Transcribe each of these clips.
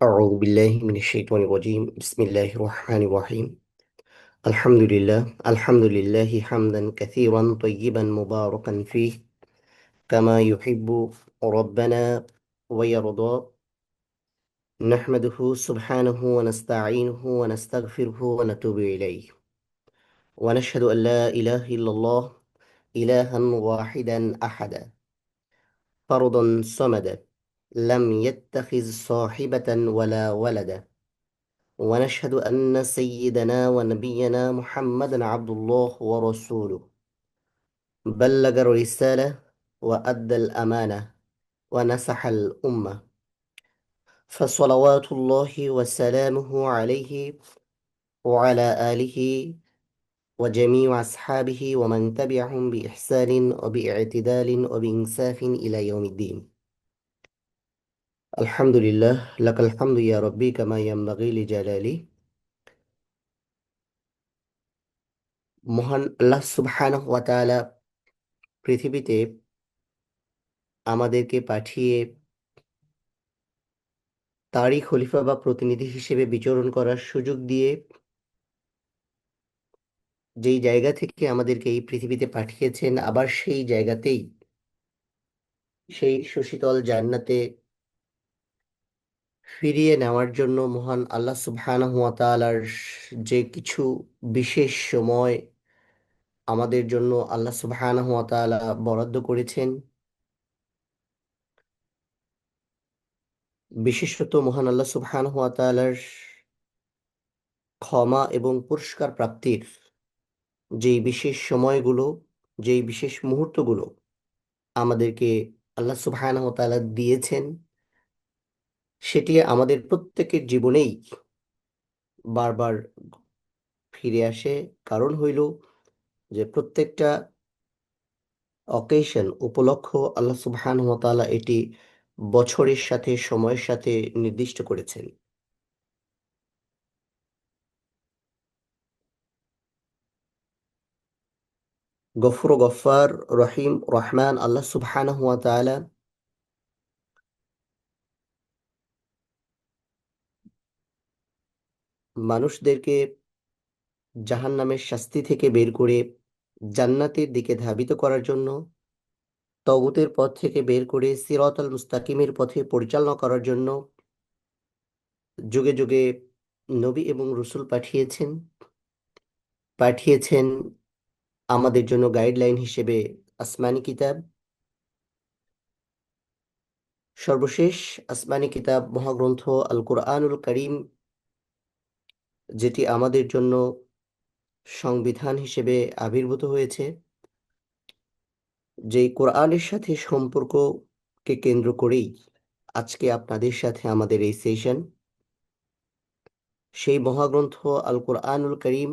أعوذ بالله من الشيطان الرجيم بسم الله الرحمن الرحيم الحمد لله حمدا كثيرا طيبا مباركا فيه كما يحب ربنا ويرضى نحمده سبحانه ونستعينه ونستغفره ونتوب إليه ونشهد أن لا إله إلا الله إلها واحدا أحدا فردا صمدا لم يتخذ صاحبة ولا ولدا ونشهد أن سيدنا ونبينا محمدا عبد الله ورسوله بلغ الرسالة وأدى الأمانة ونصح الأمة فصلوات الله وسلامه عليه وعلى آله وجميع أصحابه ومن تبعهم بإحسان وباعتدال وبإنصاف إلى يوم الدين. الحمد لله لك الحمد يا ربي كما ينبغي لجلاله. মহান আল্লাহ সুবহানাহু ওয়া তাআলা পৃথিবীতে আমাদেরকে পাঠিয়ে তারই খলিফা বা প্রতিনিধি হিসেবে বিচরণ করার সুযোগ দিয়ে যেই জায়গা থেকে আমাদেরকে এই পৃথিবীতে পাঠিয়েছেন, আবার সেই জায়গাতেই সেই সুশীতল জান্নাতে ফিরিয়ে নেওয়ার জন্য মহান আল্লাহ সুবহানাহু ওয়া তাআলার যে কিছু বিশেষ সময় আমাদের জন্য আল্লাহ সুবহানাহু ওয়া তাআলা বরাদ্দ করেছেন, বিশেষত মহান আল্লাহ সুবহানাহু ওয়া তাআলার ক্ষমা এবং পুরস্কার প্রাপ্তির যেই বিশেষ সময়গুলো, যেই বিশেষ মুহূর্তগুলো আমাদেরকে আল্লাহ সুবহানাহু ওয়া তাআলা দিয়েছেন, সেটি আমাদের প্রত্যেকের জীবনেই বারবার ফিরে আসে। কারণ হইল যে প্রত্যেকটা অকেশন, উপলক্ষ আল্লাহ সুবহানাহু ওয়া তাআলা এটি বছরের সাথে, সময়ের সাথে নির্দিষ্ট করেছেন। গফুর ও গফ্ফার, রহিম, রহমান আল্লাহ সুবহানাহু ওয়া তাআলা মানুষদেরকে জাহান্নামের শাস্তি থেকে বের করে জান্নাতের দিকে ধাবিত করার জন্য, তগুতের পথ থেকে বের করে সিরাতাল মুস্তাকিমের পথে পরিচালনা করার জন্য যুগে যুগে নবী এবং রসুল পাঠিয়েছেন। পাঠিয়েছেন আমাদের জন্য গাইডলাইন হিসেবে আসমানি কিতাব। সর্বশেষ আসমানি কিতাব মহাগ্রন্থ আল কুরআনুল কারীম, যেটি আমাদের জন্য সংবিধান হিসেবে আবির্ভূত হয়েছে, যেই কোরআনের সাথে সম্পর্ককে কেন্দ্র করেই আজকে আপনাদের সাথে আমাদের এই সেশন। সেই মহাগ্রন্থ আল কুরআনুল কারীম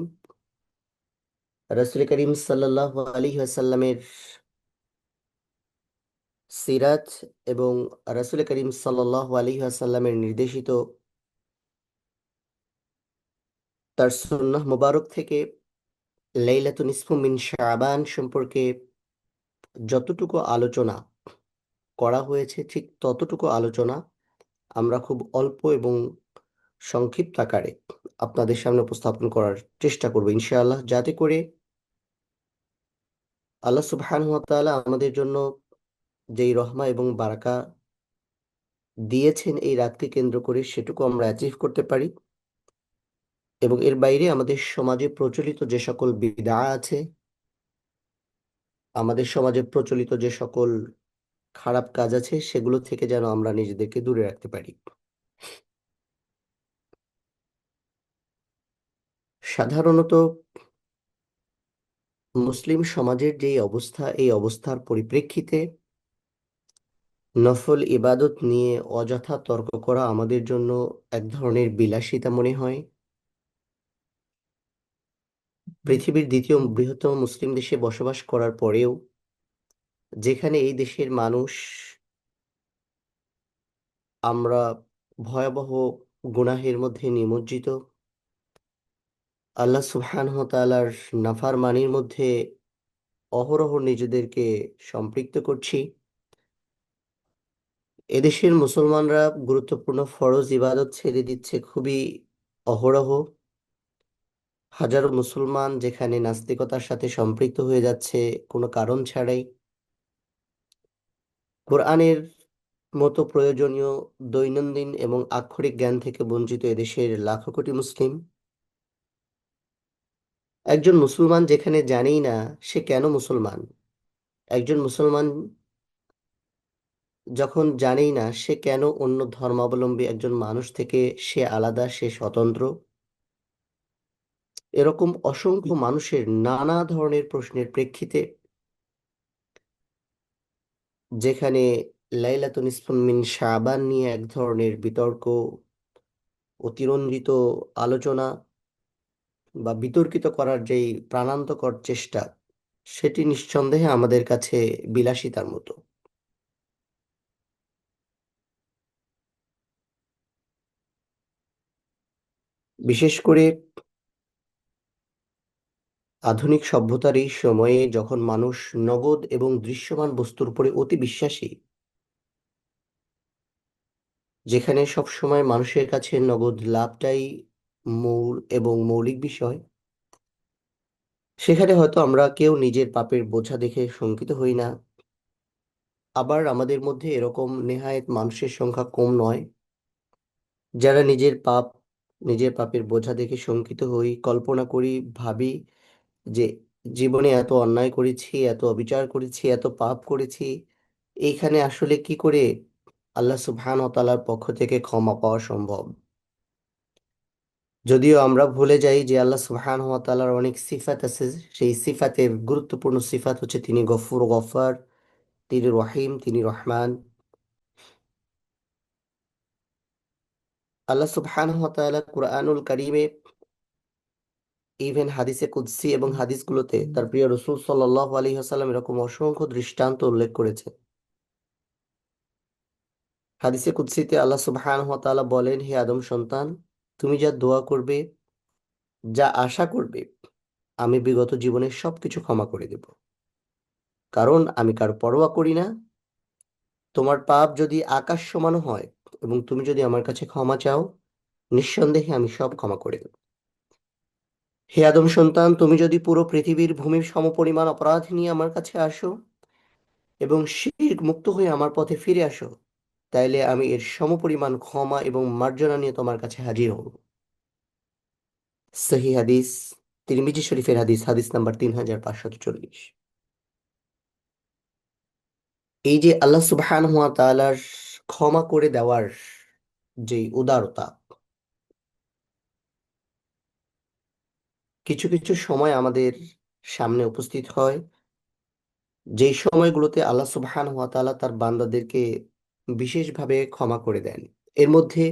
রাসূল করিম সাল্লাল্লাহু আলাইহি ওয়াসাল্লামের সিরাত এবং রাসূল করিম সাল্লাল্লাহু আলাইহি ওয়াসাল্লামের নির্দেশিত তার সুন্নাহ মুবারক থেকে লাইলাতুন নিসফু মিন শাবান সম্পর্কে যতটুকু আলোচনা করা হয়েছে, ঠিক ততটুকু আলোচনা আমরা খুব অল্প এবং সংক্ষিপ্ত আকারে আপনাদের সামনে উপস্থাপন করার চেষ্টা করব ইনশাআল্লাহ, যাতে করে আল্লাহ সুবহানাহু ওয়া তাআলা আমাদের জন্য যেই রহমা এবং বারাকা দিয়েছেন এই রাতকে কেন্দ্র করে, সেটুকু আমরা অ্যাচিভ করতে পারি। এবং এর বাইরে আমাদের সমাজে প্রচলিত যে সকল বিদআ আছে, আমাদের সমাজে প্রচলিত যে সকল খারাপ কাজ আছে, সেগুলো থেকে যেন আমরা নিজেদেরকে দূরে রাখতে পারি। সাধারণত মুসলিম সমাজের যেই অবস্থা, এই অবস্থার পরিপ্রেক্ষিতে নফল ইবাদত নিয়ে অযথা তর্ক করা আমাদের জন্য এক ধরনের বিলাসিতা মনে হয়। পৃথিবীর দ্বিতীয় বৃহত্তম মুসলিম দেশে বসবাস করার পরেও, যেখানে এই দেশের মানুষ আমরা ভয়াবহ গুনাহের মধ্যে নিমজ্জিত, আল্লাহ সুবহানাহু ওয়া তাআলার নাফরমানির মধ্যে অহরহ নিজেদেরকে সম্পৃক্ত করছি, এদেশের মুসলমানরা গুরুত্বপূর্ণ ফরজ ইবাদত ছেড়ে দিচ্ছে খুবই অহরহ। হাজারো মুসলমান যেখানে নাস্তিকতার সাথে সম্পৃক্ত হয়ে যাচ্ছে কোনো কারণ ছাড়াই। কোরআনের মতো প্রয়োজনীয় দৈনন্দিন এবং আক্ষরিক জ্ঞান থেকে বঞ্চিত এদেশের লাখো কোটি মুসলিম। একজন মুসলমান যেখানে জানেই না সে কেন মুসলমান, একজন মুসলমান যখন জানেই না সে কেন অন্য ধর্মাবলম্বী একজন মানুষ থেকে সে আলাদা, সে স্বতন্ত্র, এরকম অসংখ্য মানুষের নানা ধরনের প্রশ্নের প্রেক্ষিতে যেখানে লাইলাতুন নিসফুম মিন শাবান নিয়ে এক ধরনের বিতর্ক, অতিরঞ্জিত আলোচনা বা বিতর্কিত করার যেই প্রাণান্তকর চেষ্টা, সেটি নিঃসন্দেহে আমাদের কাছে বিলাসিতার মতো। বিশেষ করে আধুনিক সভ্যতার এই সময়ে যখন মানুষ নগদ এবং দৃশ্যমান বস্তুর উপরে অতি বিশ্বাসী, যেখানে সব সময় মানুষের কাছে নগদ লাভটাই মূল এবং মৌলিক বিষয়, সেখানে হয়তো আমরা কেউ নিজের পাপের বোঝা দেখে শঙ্কিত হই না। আবার আমাদের মধ্যে এরকম নেহায়েত মানুষের সংখ্যা কম নয় যারা নিজের পাপের বোঝা দেখে শঙ্কিত হই, কল্পনা করি, ভাবি যে জীবনে এত অন্যায় করেছি, এত অবিচার করেছি, এত পাপ করেছি, এইখানে আসলে কি করে আল্লাহ সুবহানাহু ওয়া তাআলার পক্ষ থেকে ক্ষমা পাওয়া সম্ভব। যদিও আমরা ভুলে যাই যে আল্লাহ সুবহানাহু ওয়া তাআলার অনেক সিফাত আছে, সেই সিফাতের গুরুত্বপূর্ণ সিফাত হচ্ছে তিনি গফুর গফার, তিনি রহিম, তিনি রহমান। আল্লাহ সুবহানাহু ওয়া তাআলা কুরআনুল কারীমে, ইভেন হাদিসে কুদসি এবং হাদিসগুলোতে তার প্রিয় রাসূল সাল্লাল্লাহু আলাইহি ওয়াসাল্লাম এরকম অসংখ্য দৃষ্টান্ত উল্লেখ করেছে। হাদিসে কুদসিতে আল্লাহ সুবহানাহু ওয়া তাআলা বলেন, হে আদম সন্তান, তুমি যা দোয়া করবে, যা আশা করবে, আমি বিগত জীবনের সবকিছু ক্ষমা করে দেব। কারণ আমি কার পরোয়া করি না। তোমার পাপ যদি আকাশ সমানও হয় এবং তুমি যদি আমার কাছে ক্ষমা চাও, নিঃসন্দেহে আমি সব ক্ষমা করে দেব। হে আদম সন্তান, তুমি যদি পুরো পৃথিবীর ভূমির সমপরিমাণ অপরাধ নিয়ে আমার কাছে আসো এবং শিরক মুক্ত হয়ে আমার পথে ফিরে আসো, তাইলে আমি এর সমপরিমাণ ক্ষমা এবং মার্জনা নিয়ে তোমার কাছে হাজির হব। সহিহ হাদিস, তিরমিজি শরীফের হাদিস, হাদিস নাম্বার 3540। এই যে আল্লাহ সুবহানাহু ওয়া তাআলার ক্ষমা করে দেওয়ার যে উদারতা, কিছু কিছু সময় আমাদের সামনে উপস্থিত হয় যেই সময়গুলোতে আল্লাহ সুবহানাহু ওয়া তাআলা তার বান্দাদেরকে বিশেষভাবে ক্ষমা করে দেন। এর মধ্যে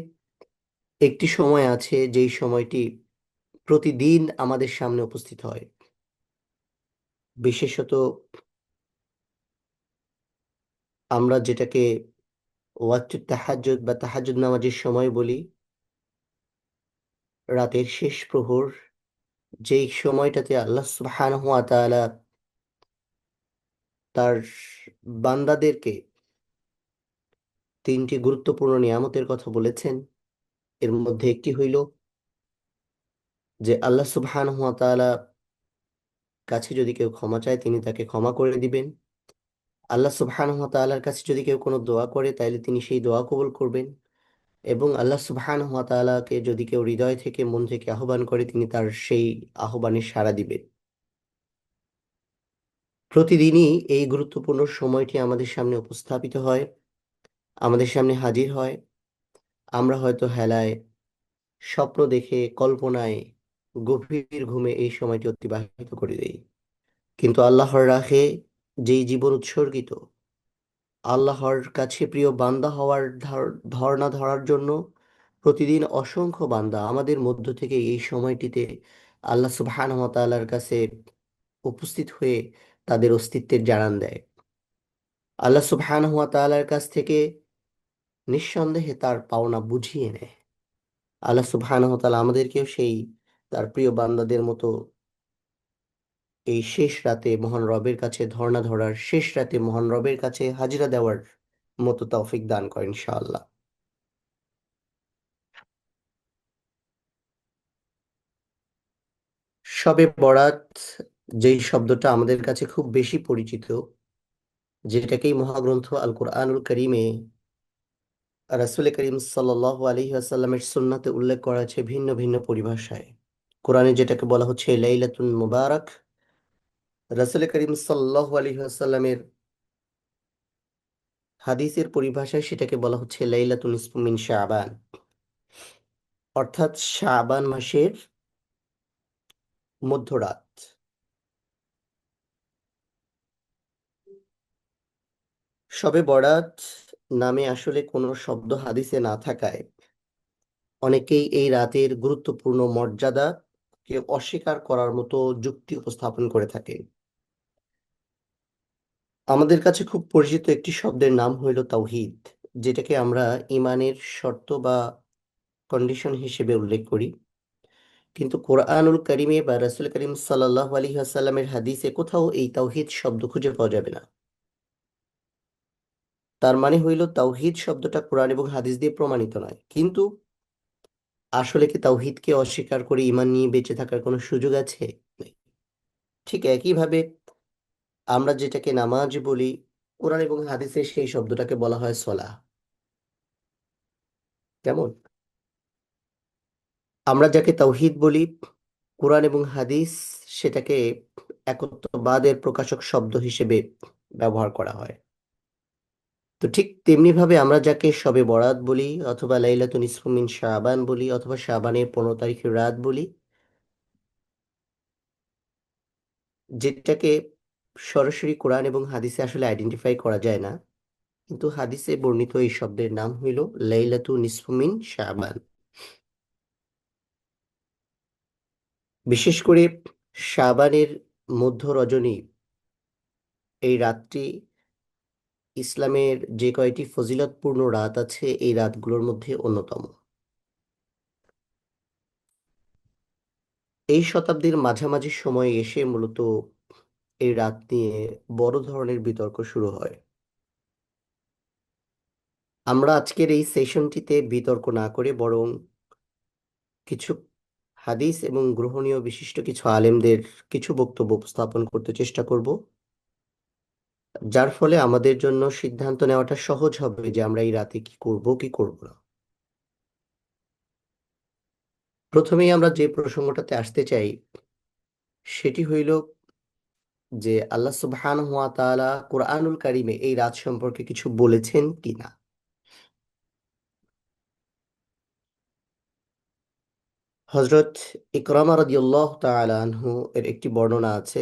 একটি সময় আছে যেই সময়টি প্রতিদিন আমাদের সামনে উপস্থিত হয়। বিশেষত আমরা যেটাকে ওয়াক্তুত তাহাজ্জুদ বা তাহাজ্জুদ নামাজের সময় বলি, রাতের শেষ প্রহর, যেই সময়টাতে আল্লাহ সুবহানাহু ওয়া তাআলা তার বান্দাদেরকে তিনটি গুরুত্বপূর্ণ নিয়ামতের কথা বলেছেন। এর মধ্যে একটি হইল যে আল্লাহ সুবহানাহু ওয়া তাআলা কাছে যদি কেউ ক্ষমা চায় তিনি তাকে ক্ষমা করে দিবেন। আল্লাহ সুবহানাহু ওয়া তাআলার কাছে যদি কেউ কোনো দোয়া করে তাহলে তিনি সেই দোয়া কবুল করবেন। এবং আল্লাহ সুবহানাহু ওয়া তাআলাকে যদি কেউ হৃদয় থেকে, মন থেকে আহ্বান করে, তিনি তার সেই আহ্বানে সাড়া দিবেন। প্রতিদিনই এই গুরুত্বপূর্ণ সময়টি আমাদের সামনে উপস্থাপিত হয়, আমাদের সামনে হাজির হয়। আমরা হয়তো হেলায়, স্বপ্ন দেখে, কল্পনায়, গভীর ঘুমে এই সময়টি অতিবাহিত করে দেই। কিন্তু আল্লাহর রাহে যেই জীবন উৎসর্গিত, আল্লাহর কাছে প্রিয় বান্দা হওয়ার ধর্ণা ধরার জন্য প্রতিদিন অসংখ্য বান্দা আমাদের মধ্য থেকে এই সময়টিতে আল্লাহ সুবহানাহু ওয়া তাআলার কাছে উপস্থিত হয়ে তাদের অস্তিত্বের জানান দেয়। আল্লাহ সুবহানাহু ওয়া তাআলার কাছ থেকে নিঃসন্দেহে তার পাওনা বুঝিয়ে নেয়। আল্লাহ সুবহানাহু ওয়া তাআলা আমাদেরকেও সেই তার প্রিয় বান্দাদের মতো এই শেষ রাতে মহান রবের কাছে ধর্ণা ধরার, শেষ রাতে মহান রবের কাছে হাজিরা দেওয়ার মতো তৌফিক দান করেন ইনশাআল্লাহ। শবে বরাত যেই শব্দটা আমাদের কাছে খুব বেশি পরিচিত, যেটাকেই মহাগ্রন্থ আল কোরআনুল করিমে রাসূল করিম সাল্লাল্লাহু আলাইহি ওয়াসাল্লামের সুন্নাতে উল্লেখ করা আছে ভিন্ন ভিন্ন পরিভাষায়। কোরআনে যেটাকে বলা হচ্ছে লাইলাতুল মুবারাক, রাসূল করিম সাল্লাল্লাহু আলাইহি ওয়াসাল্লামের হাদিসের পরিভাষায় সেটাকে বলা হচ্ছে লাইলাতুল নিসফু মিন শাবান, অর্থাৎ শাবান মাসের মধ্যরাত। শবে বরাত নামে আসলে কোনো শব্দ হাদিসে না থাকায় অনেকেই এই রাতের গুরুত্বপূর্ণ মর্যাদা কে অস্বীকার করার মতো যুক্তি উপস্থাপন করে থাকে। আমাদের কাছে খুব পরিচিত একটি শব্দের নাম হইল তাওহীদ, যেটাকে আমরা ইমানের শর্ত বা কন্ডিশন হিসেবে উল্লেখ করি। কিন্তু কোরআনুল কারিমে বা রাসূল করিম সাল্লাল্লাহু আলাইহি ওয়াসাল্লামের হাদিসে কোথাও এই তাওহীদ শব্দ খুঁজে পাওয়া যাবে না। তার মানে হইল তাওহীদ শব্দটা কোরআন এবং হাদিস দিয়ে প্রমাণিত নয়। কিন্তু আসলে কি তাওহীদকে অস্বীকার করে ঈমান নিয়ে বেঁচে থাকার কোনো সুযোগ আছে? নেই। ঠিক একইভাবে আমরা যেটাকে নামাজ বলি, কোরআন এবং হাদিসে সেই শব্দটাকে বলা হয় সলাহ। কেমন? আমরা যাকে তাওহীদ বলি, কোরআন এবং হাদিস সেটাকে একত্ববাদের প্রকাশক শব্দ হিসেবে ব্যবহার করা হয়। তো ঠিক তেমনি ভাবে আমরা যাকে শবে বরাত বলি, অথবা লাইলাতুন নিসফু মিন শাবান বলি, অথবা শাবানের 15 তারিখের রাত বলি, যেটাকে সরাসরি কোরআন এবং হাদিসে আসলে আইডেন্টিফাই করা যায় না, কিন্তু হাদিসে বর্ণিত এই শব্দের নাম হইল লাইলাতু নিসফু মিন শাবান। বিশেষ করে শাবানের মধ্য রজনী, এই রাতটি ইসলামের যে কয়টি ফজিলতপূর্ণ রাত আছে এই রাতগুলোর মধ্যে অন্যতম। এই শতাব্দীর মাঝামাঝি সময়ে এসে মূলত এই রাত নিয়ে বড় ধরনের বিতর্ক শুরু হয়। আমরা আজকের এই সেশনটিতে বিতর্ক না করে বরং কিছু হাদিস এবং গ্রহণীয় বিশিষ্ট কিছু আলেমদের কিছু বক্তব্য উপস্থাপন করতে চেষ্টা করব, যার ফলে আমাদের জন্য সিদ্ধান্ত নেওয়াটা সহজ হবে যে আমরা এই রাতে কি করব কি করব না। প্রথমেই আমরা যে প্রসঙ্গটাতে আসতে চাই সেটি হইল যে আল্লাহ সুবহানাহু ওয়া তাআলা কোরআনুল কারিমে এই রাত সম্পর্কে কিছু বলেছেন কিনা। হযরত ইকরামা রাদিয়াল্লাহু তাআলা আনহু এর একটি বর্ণনা আছে,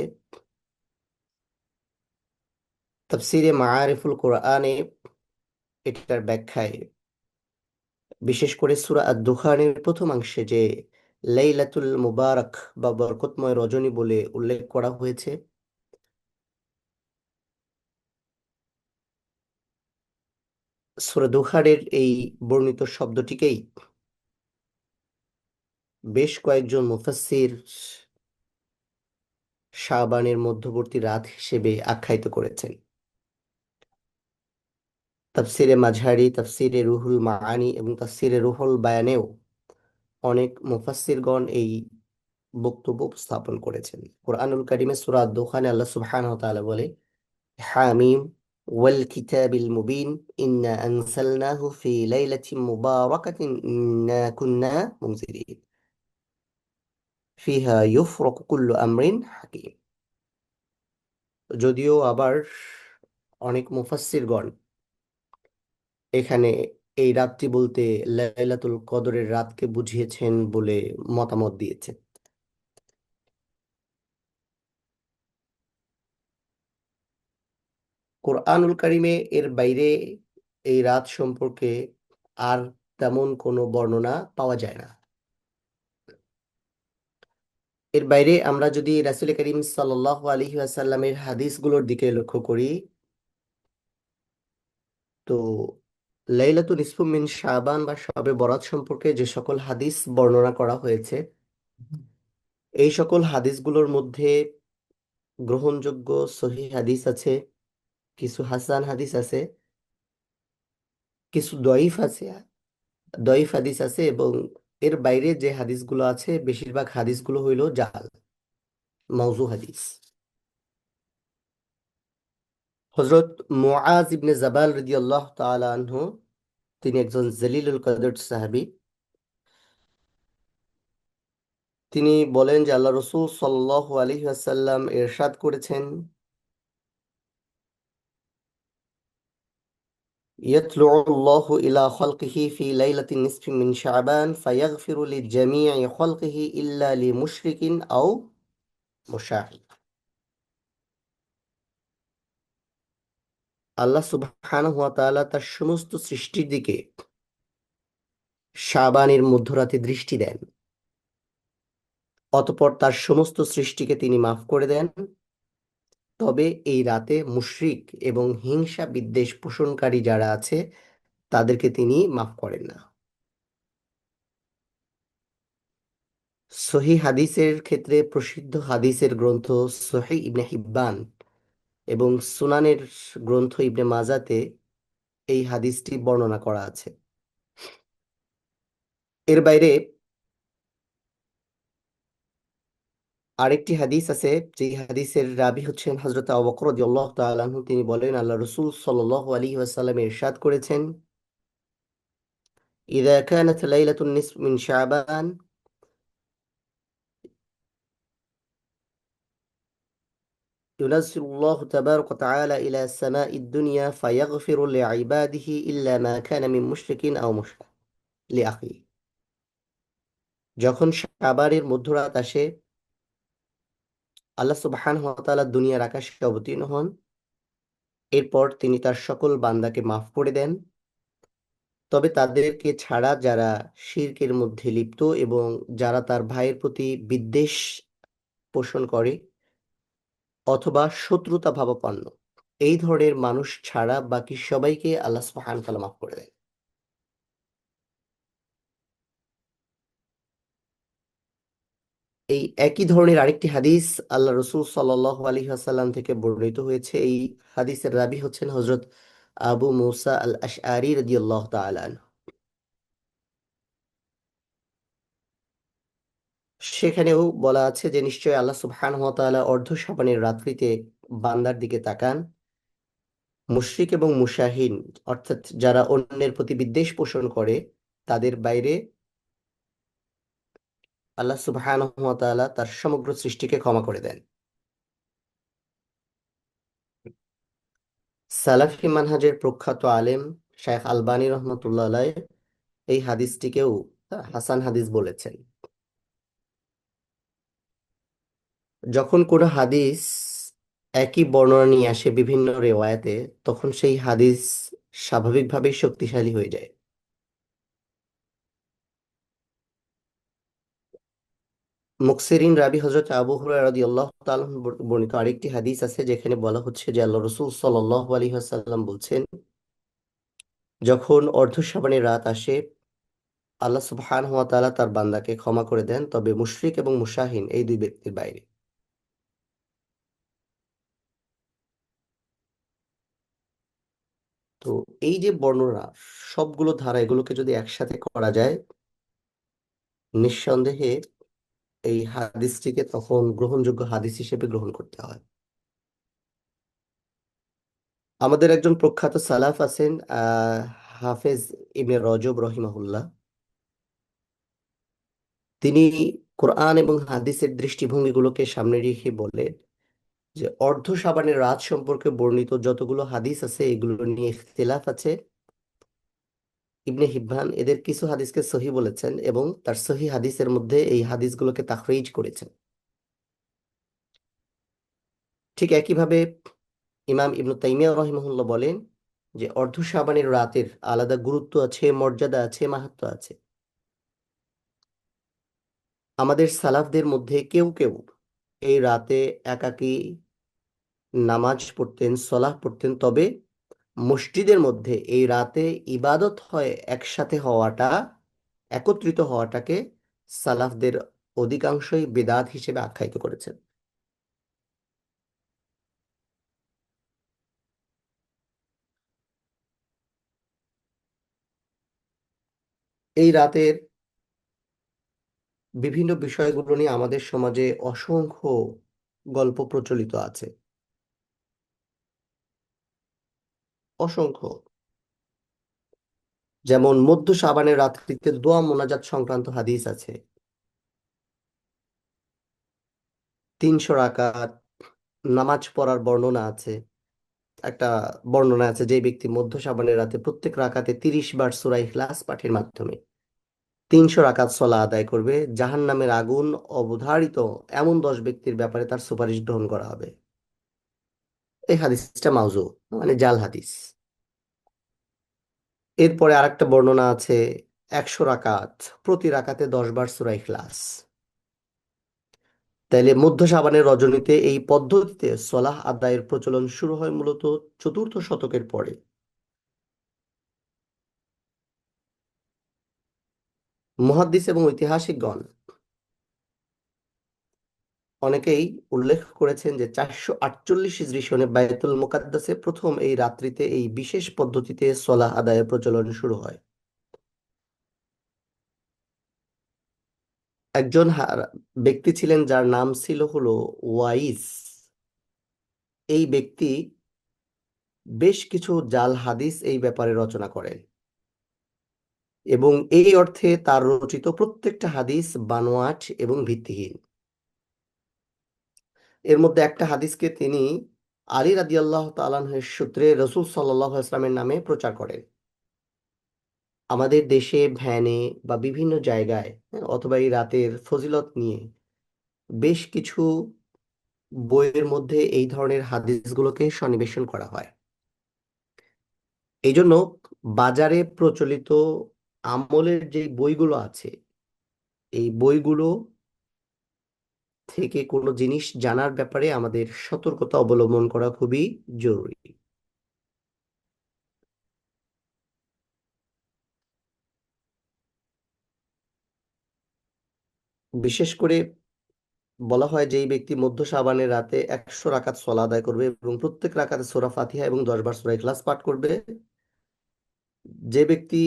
তাফসীরে মাআরিফুল কোরআনে এটার ব্যাখ্যায়, বিশেষ করে সূরা আদ-দুখানের প্রথমাংশে যে লাইলাতুল মুবারাক বা বরকতময় রজনী বলে উল্লেখ করা হয়েছে, সূরা দুখানের এই বর্ণিত শব্দটিকেই বেশ কয়েকজন মুফাসসির শাবানের মধ্যবর্তী রাত হিসেবে আখ্যায়িত করেছেন। তাফসিরে মাঝারি, তাফসিরে রুহুল মাআনি এবং তাফসিরে রুহুল বায়ানেও অনেক মুফাসসিরগণ এই বক্তব্য উপস্থাপন করেছেন। কোরআনুল কারিমে সূরা দোহানে আল্লাহ সুবহানাহু ওয়া তাআলা বলে, হামিম ওয়াল কিতাবিল মুবিন ইন্না আনসালনাহু ফি লাইলাতিন মুবারাকাতিন ইন্না কুন্না মুনজিরিন ফিহা ইউফরাকু কুল্লু আমরিন হাকিম। যদিও আবার অনেক মুফাসসিরগণ এখানে এই রাতটি বলতে লাইলাতুল কদরের রাতকে বুঝিয়েছেন বলে মতামত দিয়েছেন। কোরআনুল কারিমে এর বাইরে এই রাত সম্পর্কে আর তেমন কোনো বর্ণনা পাওয়া যায় না। এর বাইরে আমরা যদি রাসূল করিম সাল্লাল্লাহু আলাইহি ওয়াসাল্লামের হাদিসগুলোর দিকে লক্ষ্য করি, তো লাইলাতুল নিসফু মিন শাবান বা শবে বরাত সম্পর্কে যে সকল হাদিস বর্ণনা করা হয়েছে, এই সকল হাদিসগুলোর মধ্যে গ্রহণযোগ্য সহিহ হাদিস আছে, কিছু হাসান হাদিস আছে, কিছু দয়ীফ আছে, দয়ীফ হাদিস আছে, এবং এর বাইরে যে হাদিসগুলো আছে বেশিরভাগ হাদিসগুলো হইল জাল, মাউজু হাদিস। হযরত মুআজ ইবনে জাবাল রাদিয়াল্লাহু তাআলা আনহু, তিনি একজন জলিলুল কদর সাহাবী। তিনি বলেন যে আল্লাহ রসূল সাল্লাল্লাহু আলাইহি ওয়াসাল্লাম ইরশাদ করেছেন, ইয়াতলুল্লাহু ইলা খালকিহি ফি লাইলাতিন নিসফি মিন শাবান ফায়াগফিরু লিজামিই খালকিহি ইল্লা লিমুশরিকিন আও মুশাহিদ। আল্লাহ সুবহানাহু ওয়া তাআলা তার সমস্ত সৃষ্টির দিকে শাবানের মধ্যরাতে দৃষ্টি দেন, অতঃপর তার সমস্ত সৃষ্টিকে তিনি মাফ করে দেন, তবে এই রাতে মুশরিক এবং হিংসা বিদ্বেষ পোষণকারী যারা আছে তাদেরকে তিনি মাফ করেন না। সহিহ হাদিসের ক্ষেত্রে প্রসিদ্ধ হাদিসের গ্রন্থ সহিহ ইবনে হিব্বান এবং সুনানের গ্রন্থ ইবনে মাজাতে এই হাদিসটি বর্ণনা করা আছে। এর বাইরে আরেকটি হাদিস আছে, যে হাদিসের রাবী হচ্ছেন হযরত আবু বকর রাদিয়াল্লাহু তাআলা আনহু। তিনি বলেন, আল্লাহ রাসূল সাল্লাল্লাহু আলাইহি ওয়াসাল্লাম ইরশাদ করেছেন, ইযা কানাত লাইলাতুন নিসফ মিন শাবান ينزل الله تبارك وتعالى إلى السماء الدنيا فيغفر لعباده إلا ما كان من مشرك أو مشرك لأخيه। যখন শাবানের মধ্যরাত আসে, আল্লাহ সুবহানাহু ওয়া তাআলা দুনিয়ার আকাশে অবতীর্ণ হন। এরপর তিনি তার সকল বান্দাকে মাফ করে দেন, তবে তাদেরকে ছাড়া যারা শিরকের মধ্যে লিপ্ত এবং যারা তার ভাইয়ের প্রতি বিদ্বেষ পোষণ করে অথবা শত্রুতা ভাবাপন্ন, এই ধরনের মানুষ ছাড়া বাকি সবাইকে আল্লাহ সুবহানাহু ওয়া তাআলা মাফ করে দেন। এই একই ধরনের আরেকটি হাদিস আল্লাহ রসুল সাল্লাল্লাহু আলাইহি ওয়াসাল্লাম থেকে বর্ণিত হয়েছে। এই হাদিসের রাবী হচ্ছেন হযরত আবু মুসা আল আশআরী রাদিয়াল্লাহু তাআলা আনহু। সেখানেও বলা আছে যে নিশ্চয়ই আল্লাহ সুবহানাহু ওয়া তাআলা অর্ধ শবানের রাত্রিতে বান্দার দিকে তাকান, মুশরিক এবং মুশাহিন অর্থাৎ যারা অন্যের প্রতি বিদ্বেষ পোষণ করে তাদের বাইরে আল্লাহ সুবহানাহু ওয়া তাআলা তার সমগ্র সৃষ্টিকে ক্ষমা করে দেন। সালাফি মানহাজের প্রখ্যাত আলেম শাইখ আলবানী রহমতুল্লাহ আলাইহ এই হাদিসটিকেও হাসান হাদিস বলেছেন। যখন কোনো হাদিস একই বর্ণনা নিয়ে আসে বিভিন্ন রেওয়ায়াতে, তখন সেই হাদিস স্বাভাবিকভাবেই শক্তিশালী হয়ে যায়। মুকসিরিন রাবি হযরত আবু হুরায়রা রাদিয়াল্লাহু তাআলা আনহু বর্ণিত আরেকটি হাদিস আছে, যেখানে বলা হচ্ছে যে আল্লাহ রাসূল সাল্লাল্লাহু আলাইহি ওয়াসাল্লাম বলছেন, যখন অর্ধ শাবানের রাত আসে, আল্লাহ সুবহানাহু ওয়া তাআলা তার বান্দাকে ক্ষমা করে দেন, তবে মুশরিক এবং মুশাহিন এই দুই ব্যক্তির বাইরে। তো এই যে বর্ণনা, সবগুলো ধারা এগুলোকে যদি একসাথে করা যায়, নিঃসন্দেহে এই হাদিসটিকে তখন গ্রহণযোগ্য হাদিস হিসেবে গ্রহণ করতে হয়। আমাদের একজন প্রখ্যাত সালাফ আছেন, হাফেজ ইবনে রজব রহিমাহুল্লাহ। তিনি কোরআন এবং হাদিসের দৃষ্টিভঙ্গিগুলোকে সামনে রেখে বলেন যে অর্ধ সাবানের রাত সম্পর্কে বর্ণিত যতগুলো হাদিস আছে এগুলো নিয়ে ইখতিলাফ আছে। ইবনে হিব্বান এদের কিছু হাদিসকে সহি বলেছেন এবং তার সহি হাদিসের মধ্যে এই হাদিসগুলোকে তাখরিজ করেছেন। ঠিক একইভাবে ইমাম ইবনু তাইমিয়া রহিমাহুল্লাহ বলেন যে অর্ধ শাবানের রাতের আলাদা গুরুত্ব আছে, মর্যাদা আছে, মাহাত্ম্য আছে। আমাদের সালাফদের মধ্যে কেউ কেউ এই রাতে একাকী নামাজ পড়তেন, সলাহ পড়তেন, তবে মসজিদের মধ্যে এই রাতে ইবাদত হয় একসাথে হওয়াটা, একত্রিত হওয়াটাকে সালাফদের অধিকাংশই বিদআত হিসেবে আখ্যায়িত করেছেন। এই রাতের বিভিন্ন বিষয়গুলো নিয়ে আমাদের সমাজে অসংখ্য গল্প প্রচলিত আছে। অসংখ্য। যেমন মধ্য শাবানের রাত্রিতে দোয়া মোনাজাত সংক্রান্ত হাদিস আছে। 300 রাকাত নামাজ পড়ার বর্ণনা আছে। একটা বর্ণনা আছে যে ব্যক্তি মধ্য শাবানের রাতে প্রত্যেক রাকাতে 30 বার সূরা ইখলাস পাঠের মাধ্যমে 300 রাকাত সলা আদায় করবে, জাহান্নামের আগুন অবধারিত এমন 10 ব্যক্তির ব্যাপারে তার সুপারিশ গ্রহণ করা হবে। এই হাদিসটা মাউজু, মানে জাল হাদিস। এরপরে আরেকটা বর্ণনা আছে 100 রাকাত, প্রতি রাকাতে 10 বার সূরা ইখলাস। তাইলে মধ্য শাবানের রজনীতে এই পদ্ধতিতে সলাহ আদায়ের প্রচলন শুরু হয় মূলত 4th শতকের পরে। মুহাদ্দিস এবং ঐতিহাসিকগণ অনেকেই উল্লেখ করেছেন যে 448 হিজরি সনে বায়তুল মুকাদ্দাসে প্রথম এই রাত্রিতে এই বিশেষ পদ্ধতিতে সলাহ আদায়ের প্রচলন শুরু হয়। একজন ব্যক্তি ছিলেন যার নাম ছিল হলো ওয়াইস। এই ব্যক্তি বেশ কিছু জাল হাদিস এই ব্যাপারে রচনা করেন এবং এই অর্থে তার রচিত প্রত্যেকটা হাদিস বানোয়াট এবং ভিত্তিহীন। এর মধ্যে একটা হাদিসকে তিনি আলী রাদিয়াল্লাহু তাআলার সূত্রে রসূল সাল্লাল্লাহু আলাইহি ওয়াসাল্লামের নামে প্রচার করেন। আমাদের দেশে ভ্যানে বা বিভিন্ন জায়গায়, হ্যাঁ, অথবা এই রাতের ফজিলত নিয়ে বেশ কিছু বইয়ের মধ্যে এই ধরনের হাদিসগুলোকে সন্নিবেশন করা হয়। এই জন্য বাজারে প্রচলিত আমলের যে বইগুলো আছে, এই বইগুলো থেকে কোনো জিনিস জানার ব্যাপারে আমাদের সতর্কতা অবলম্বন করা খুবই জরুরি। বিশেষ করে বলা হয় যে এই ব্যক্তি মধ্য শাবানের রাতে 100 রাকাত সলা আদায় করবে এবং প্রত্যেক রাকাতে সূরা ফাতিহা এবং 10 বার সূরা ইখলাস পাঠ করবে। যে ব্যক্তি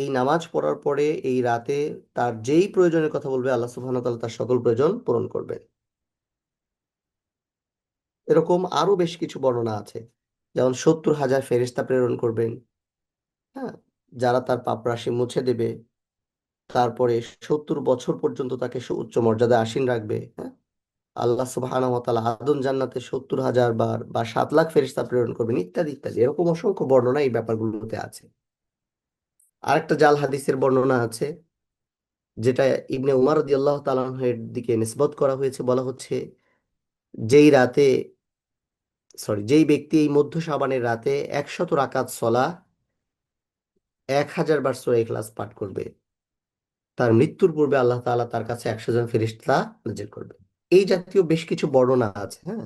এই নামাজ পড়ার পরে এই রাতে তার যেই প্রয়োজনের কথা বলবে, আল্লাহ সুবহানাহু ওয়া তাআলা তার সকল প্রয়োজন পূরণ করবে। এরকম আরো বেশ কিছু বর্ণনা আছে, যেমন 70,000 ফেরেশতা প্রেরণ করবেন, হ্যাঁ, যারা তার পাপ রাশি মুছে দেবে। তারপরে 70 বছর পর্যন্ত তাকে উচ্চ মর্যাদায় আসীন রাখবে, হ্যাঁ। আল্লাহ সুবহানাহু ওয়া তাআলা আদম জান্নাতে 70,000 বার বা 7 লাখ ফেরেশতা প্রেরণ করবেন, ইত্যাদি ইত্যাদি। এরকম অসংখ্য বর্ণনা এই ব্যাপারগুলোতে আছে। আরেকটা জাল হাদিসের বর্ণনা আছে, যেটা ইবনে উমর রাদিয়াল্লাহু তাআলা এর দিকে নিসবত করা হয়েছে। বলা হচ্ছে যেই রাতে, যেই ব্যক্তি এই মধ্য শাবানের রাতে 100 রাকাত সলা 1000 বার সূরা ইখলাস পাঠ করবে, তার মৃত্যুর পূর্বে আল্লাহ তাআলা তার কাছে 100 জন ফেরেশতা নাজিল করবে। এই জাতীয় বেশ কিছু বর্ণনা আছে, হ্যাঁ।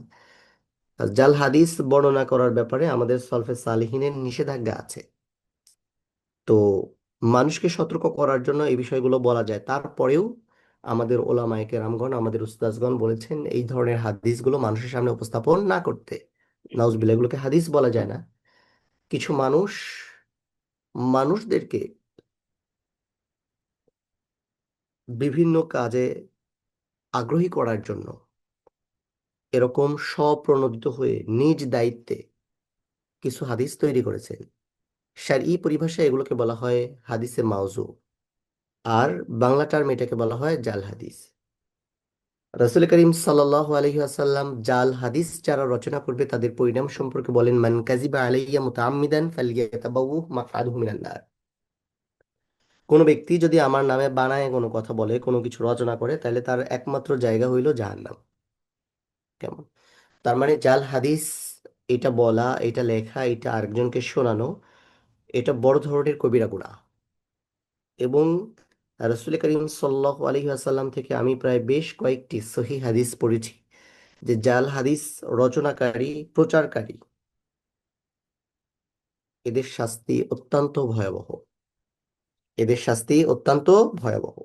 আর জাল হাদিস বর্ণনা করার ব্যাপারে আমাদের সলফে সালিহিনের নিষেধাজ্ঞা আছে। তো মানুষকে সতর্ক করার জন্য এই বিষয়গুলো বলা যায়। তারপরেও আমাদের ওলামায়ে কেরামগণ, আমাদের উস্তাজগণ বলেছেন এই ধরনের হাদিসগুলো মানুষের সামনে উপস্থাপন না করতে। নাউজুবিল্লাহ, এগুলোকে হাদিস বলা যায় না। কিছু মানুষ মানুষদেরকে বিভিন্ন কাজে আগ্রহী করার জন্য এরকম স্বপ্রণোদিত হয়ে নিজ দায়িত্বে কিছু হাদিস তৈরি করেছেন। শারঈ পরিভাষায় এগুলোকে বলা হয় হাদিসে মাউজু, আর বাংলা টার্ম এটাকে বলা হয় জাল হাদিস। রাসূল করিম সাল্লাল্লাহু আলাইহি ওয়াসাল্লাম জাল হাদিস যারা রচনা করবে তাদের পরিণাম সম্পর্কে বলেন, মান কাযিবা আলাইয়া মুতাআম্মিদান ফালইয়াতাবাওয়া মাকআদুহু মিনান নার। কোনো ব্যক্তি যদি আমার নামে বানায় কোনো কথা বলে, কোনো কিছু রচনা করে, তাহলে তার একমাত্র জায়গা হইল জাহান্নাম। কেমন? তার মানে জাল হাদিস, এটা বলা, এটা লেখা, এটা আরেকজনকে শোনানো, এটা বড় ধরনের কবিরা গুনাহ। এবং রাসূল করিম সাল্লাল্লাহু আলাইহি ওয়াসাল্লাম থেকে আমি প্রায় বেশ কয়েকটি সহিহ হাদিস পড়েছি যে জাল হাদিস রচনাকারী, প্রচারকারী, এদের শাস্তি অত্যন্ত ভয়াবহ। এদের শাস্তি অত্যন্ত ভয়াবহ।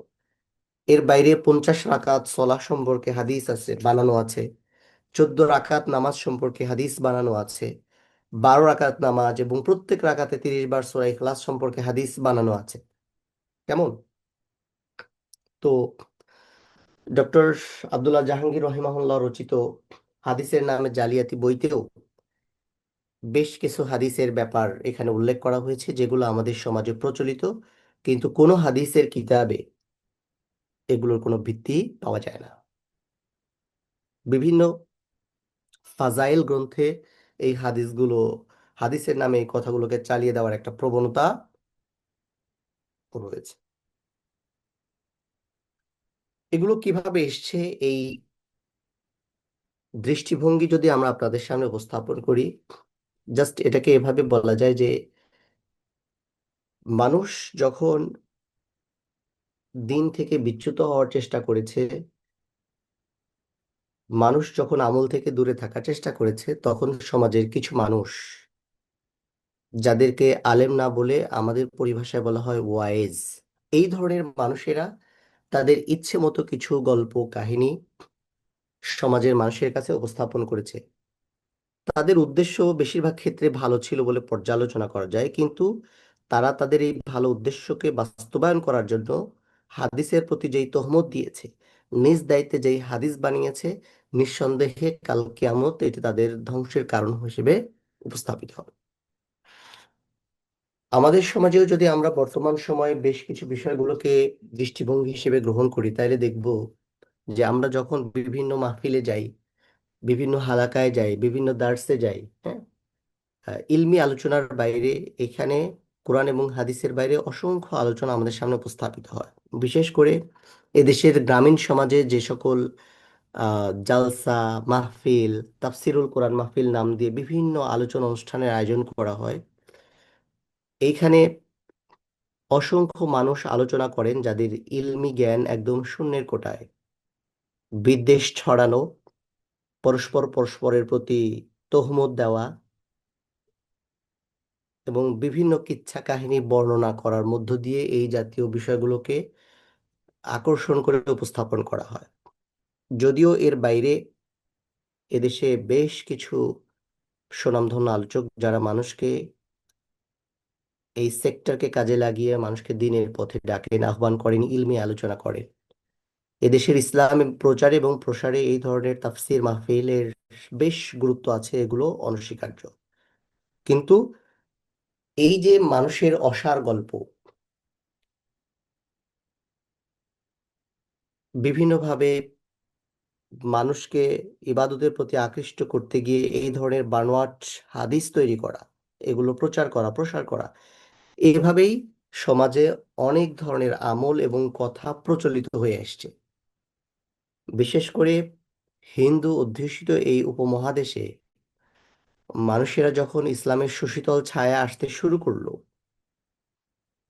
এর বাইরে 50 রাকাত সলাহ সম্পর্কে হাদিস আছে, বানানো আছে। 14 রাকাত নামাজ সম্পর্কে হাদিস বানানো আছে। 12 রাকাত নামাজ এবং প্রত্যেক রাকাতে 30 বার সূরা ইখলাস সম্পর্কে হাদিস বানানো আছে। কেমন? তো ডক্টর আব্দুল্লাহ জাহাঙ্গীর রহিমাহুল্লাহ রচিত হাদিসের নামে জালিয়াতি বইতেও বেশ কিছু হাদিসের ব্যাপার এখানে উল্লেখ করা হয়েছে, যেগুলো আমাদের সমাজে প্রচলিত, কিন্তু কোনো হাদিসের কিতাবে এগুলোর কোনো ভিত্তি পাওয়া যায় না। বিভিন্ন ফাজাইল গ্রন্থে এই হাদিসগুলো, হাদিসের নামে এই কথাগুলোকে চালিয়ে দেওয়ার একটা প্রবণতা রয়েছে। এগুলো কিভাবে এসছে, এই দৃষ্টিভঙ্গি যদি আমরা আপনাদের সামনে উপস্থাপন করি, জাস্ট এটাকে এভাবে বলা যায় যে মানুষ যখন দিন থেকে বিচ্যুত হওয়ার চেষ্টা করেছে, মানুষ যখন আমল থেকে দূরে থাকার চেষ্টা করেছে, তখন সমাজের কিছু মানুষ, যাদেরকে আলেম না বলে আমাদের পরিভাষায় বলা হয় ওয়াইজ, এই ধরনের মানুষেরা তাদের ইচ্ছে মতো কিছু গল্প কাহিনী সমাজের মানুষের কাছে উপস্থাপন করেছে। তাদের উদ্দেশ্য বেশিরভাগ ক্ষেত্রে ভালো ছিল বলে পর্যালোচনা করা যায়, কিন্তু তারা তাদের এই ভালো উদ্দেশ্যকে বাস্তবায়ন করার জন্য হাদিসের প্রতি যেই তহমত দিয়েছে, নিজ দায়িত্বে যেই হাদিস বানিয়েছে, নিঃসন্দেহে কাল কিয়ামত এটি তাদের ধ্বংসের কারণ হিসেবে উপস্থাপিত হবে। আমাদের সমাজেও যদি আমরা বর্তমান সময়ে বেশ কিছু বিষয়গুলোকে দৃষ্টিভঙ্গি হিসেবে গ্রহণ করি, তাহলে দেখব যে আমরা যখন বিভিন্ন মাহফিলে যাই, বিভিন্ন হালাকায় যাই, বিভিন্ন দার্সে যাই, হ্যাঁ, ইলমি আলোচনার বাইরে এখানে কোরআন এবং হাদিসের বাইরে অসংখ্য আলোচনা আমাদের সামনে উপস্থাপিত হয়। বিশেষ করে এদেশের গ্রামীণ সমাজে যে সকল জালসা, মাহফিল, তাফসিরুল কোরআন মাহফিল নাম দিয়ে বিভিন্ন আলোচনা অনুষ্ঠানের আয়োজন করা হয়, এইখানে অসংখ্য মানুষ আলোচনা করেন যাদের ইলমি জ্ঞান একদম শূন্যের কোটায়। বিদ্বেষ ছড়ানো, পরস্পর পরস্পরের প্রতি তহমত দেওয়া এবং বিভিন্ন কিচ্ছা কাহিনী বর্ণনা করার মধ্য দিয়ে এই জাতীয় বিষয়গুলোকে আকর্ষণ করে উপস্থাপন করা হয়। যদিও এর বাইরে এদেশে বেশ কিছু স্বনামধন্য আলোচক, যারা মানুষকে, এই সেক্টরকে কাজে লাগিয়ে মানুষকে দিনের পথে ডাকেন, আহ্বান করেন, ইলমি আলোচনা করেন। এদেশের ইসলাম প্রচারে এবং প্রসারে এই ধরনের তাফসির মাহফিলের বেশ গুরুত্ব আছে, এগুলো অনস্বীকার্য। কিন্তু এই যে মানুষের অসার গল্প বিভিন্নভাবে মানুষকে ইবাদতের প্রতি আকৃষ্ট করতে গিয়ে এই ধরনের বানোয়াট হাদিস তৈরি করা, এগুলো প্রচার করা, প্রসার করা, এভাবেই সমাজে অনেক ধরনের আমল এবং কথা প্রচলিত হয়ে আসছে। বিশেষ করে হিন্দু অধ্যুষিত এই উপমহাদেশে মানুষেরা যখন ইসলামের সুশীতল ছায়া আসতে শুরু করলো,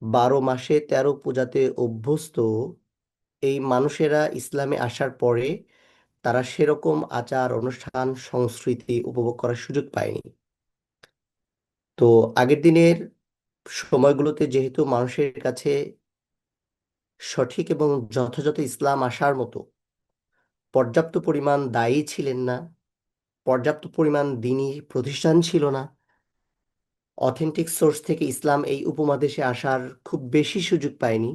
12 মাসে 13 পূজাতে অভ্যস্ত এই মানুষেরা ইসলামে আসার পরে তারা সেরকম আচার অনুষ্ঠান সংস্কৃতি উপভোগ করার সুযোগ পায়নি। তো আগের দিনের সময়গুলোতে যেহেতু মানুষের কাছে সঠিক এবং যথাযথ ইসলাম আসার মতো পর্যাপ্ত পরিমাণ দায়ী ছিলেন না, পর্যাপ্ত পরিমাণ দ্বীনি প্রতিষ্ঠান ছিল না, অথেন্টিক সোর্স থেকে ইসলাম এই উপমহাদেশে আসার খুব বেশি সুযোগ পায়নি,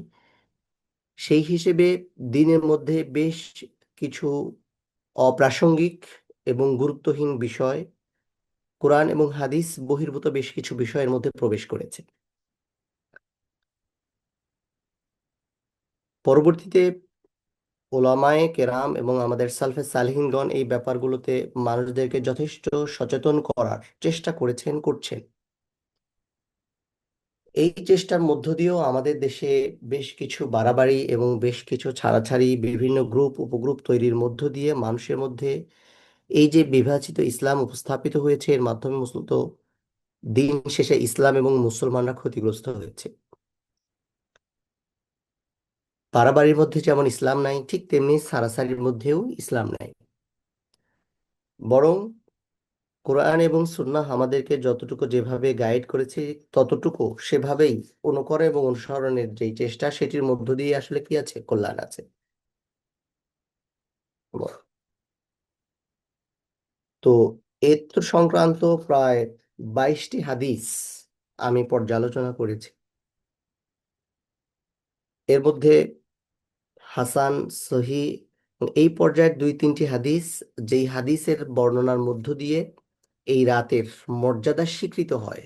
সেই হিসেবে দিনের মধ্যে বেশ কিছু অপ্রাসঙ্গিক এবং গুরুত্বহীন বিষয় কোরআন এবং হাদিস বহির্ভূত বেশ কিছু বিষয়ের মধ্যে প্রবেশ করেছে। পরবর্তীতে ওলামায়ে কেরাম এবং আমাদের সালফে সালেহিনগণ এই ব্যাপারগুলোতে মানুষদেরকে যথেষ্ট সচেতন করার চেষ্টা করেছেন, করছেন। এই চেষ্টার মধ্য দিয়েও আমাদের দেশে বেশ কিছু বাড়াবাড়ি এবং বেশ কিছু ছাড়াছাড়ি, বিভিন্ন গ্রুপ উপগ্রুপ তৈরির মধ্য দিয়ে মানুষের মধ্যে এই যে বিভাজিত ইসলাম উপস্থাপিত হয়েছে, এর মাধ্যমে মূলত দিন শেষে ইসলাম এবং মুসলমানরা ক্ষতিগ্রস্ত হয়েছে। বাড়াবাড়ির মধ্যে যেমন ইসলাম নাই, ঠিক তেমনি সারাসারির মধ্যেও ইসলাম নাই। বরং কোরআন এবং সুন্নাহ আমাদেরকে যতটুকু যেভাবে গাইড করেছে, ততটুকু সেভাবেই অনুকরণ এবং অনুসরণের যে চেষ্টা, সেটির মধ্য দিয়ে আসলে কি আছে, কল্যাণ আছে। তো এত্র সংক্রান্ত প্রায় 22টি হাদিস আমি পর্যালোচনা করেছি। এর মধ্যে হাসান, সহি এই পর্যায়ের দুই তিনটি হাদিস, যেই হাদিসের বর্ণনার মধ্য দিয়ে এই রাতের মর্যাদা স্বীকৃত হয়,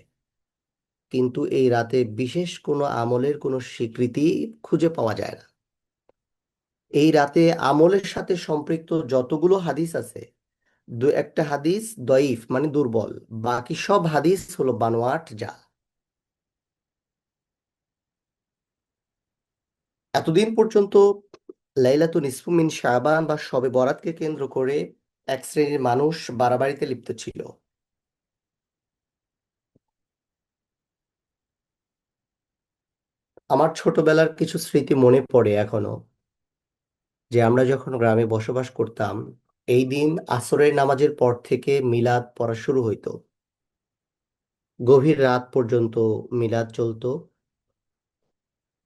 কিন্তু এই রাতে বিশেষ কোনো আমলের কোনো স্বীকৃতি খুঁজে পাওয়া যায় না। এই রাতে আমলের সাথে সম্পৃক্ত যতগুলো হাদিস আছে, দু একটা হাদিস দয়ীফ মানে দুর্বল, বাকি সব হাদিস হলো বানোয়াট জাল। এতদিন পর্যন্ত লাইলাতুল নিসফু মিন শাবান বা শবে বরাতকে কেন্দ্র করে এক শ্রেণীর মানুষ বাড়াবাড়িতে লিপ্ত ছিল। আমার ছোটবেলার কিছু স্মৃতি মনে পড়ে এখনো, যে আমরা যখন গ্রামে বসবাস করতাম, এই দিন আসরের নামাজের পর থেকে মিলাদ পড়া শুরু হইতো। গভীর রাত পর্যন্ত মিলাদ চলতো।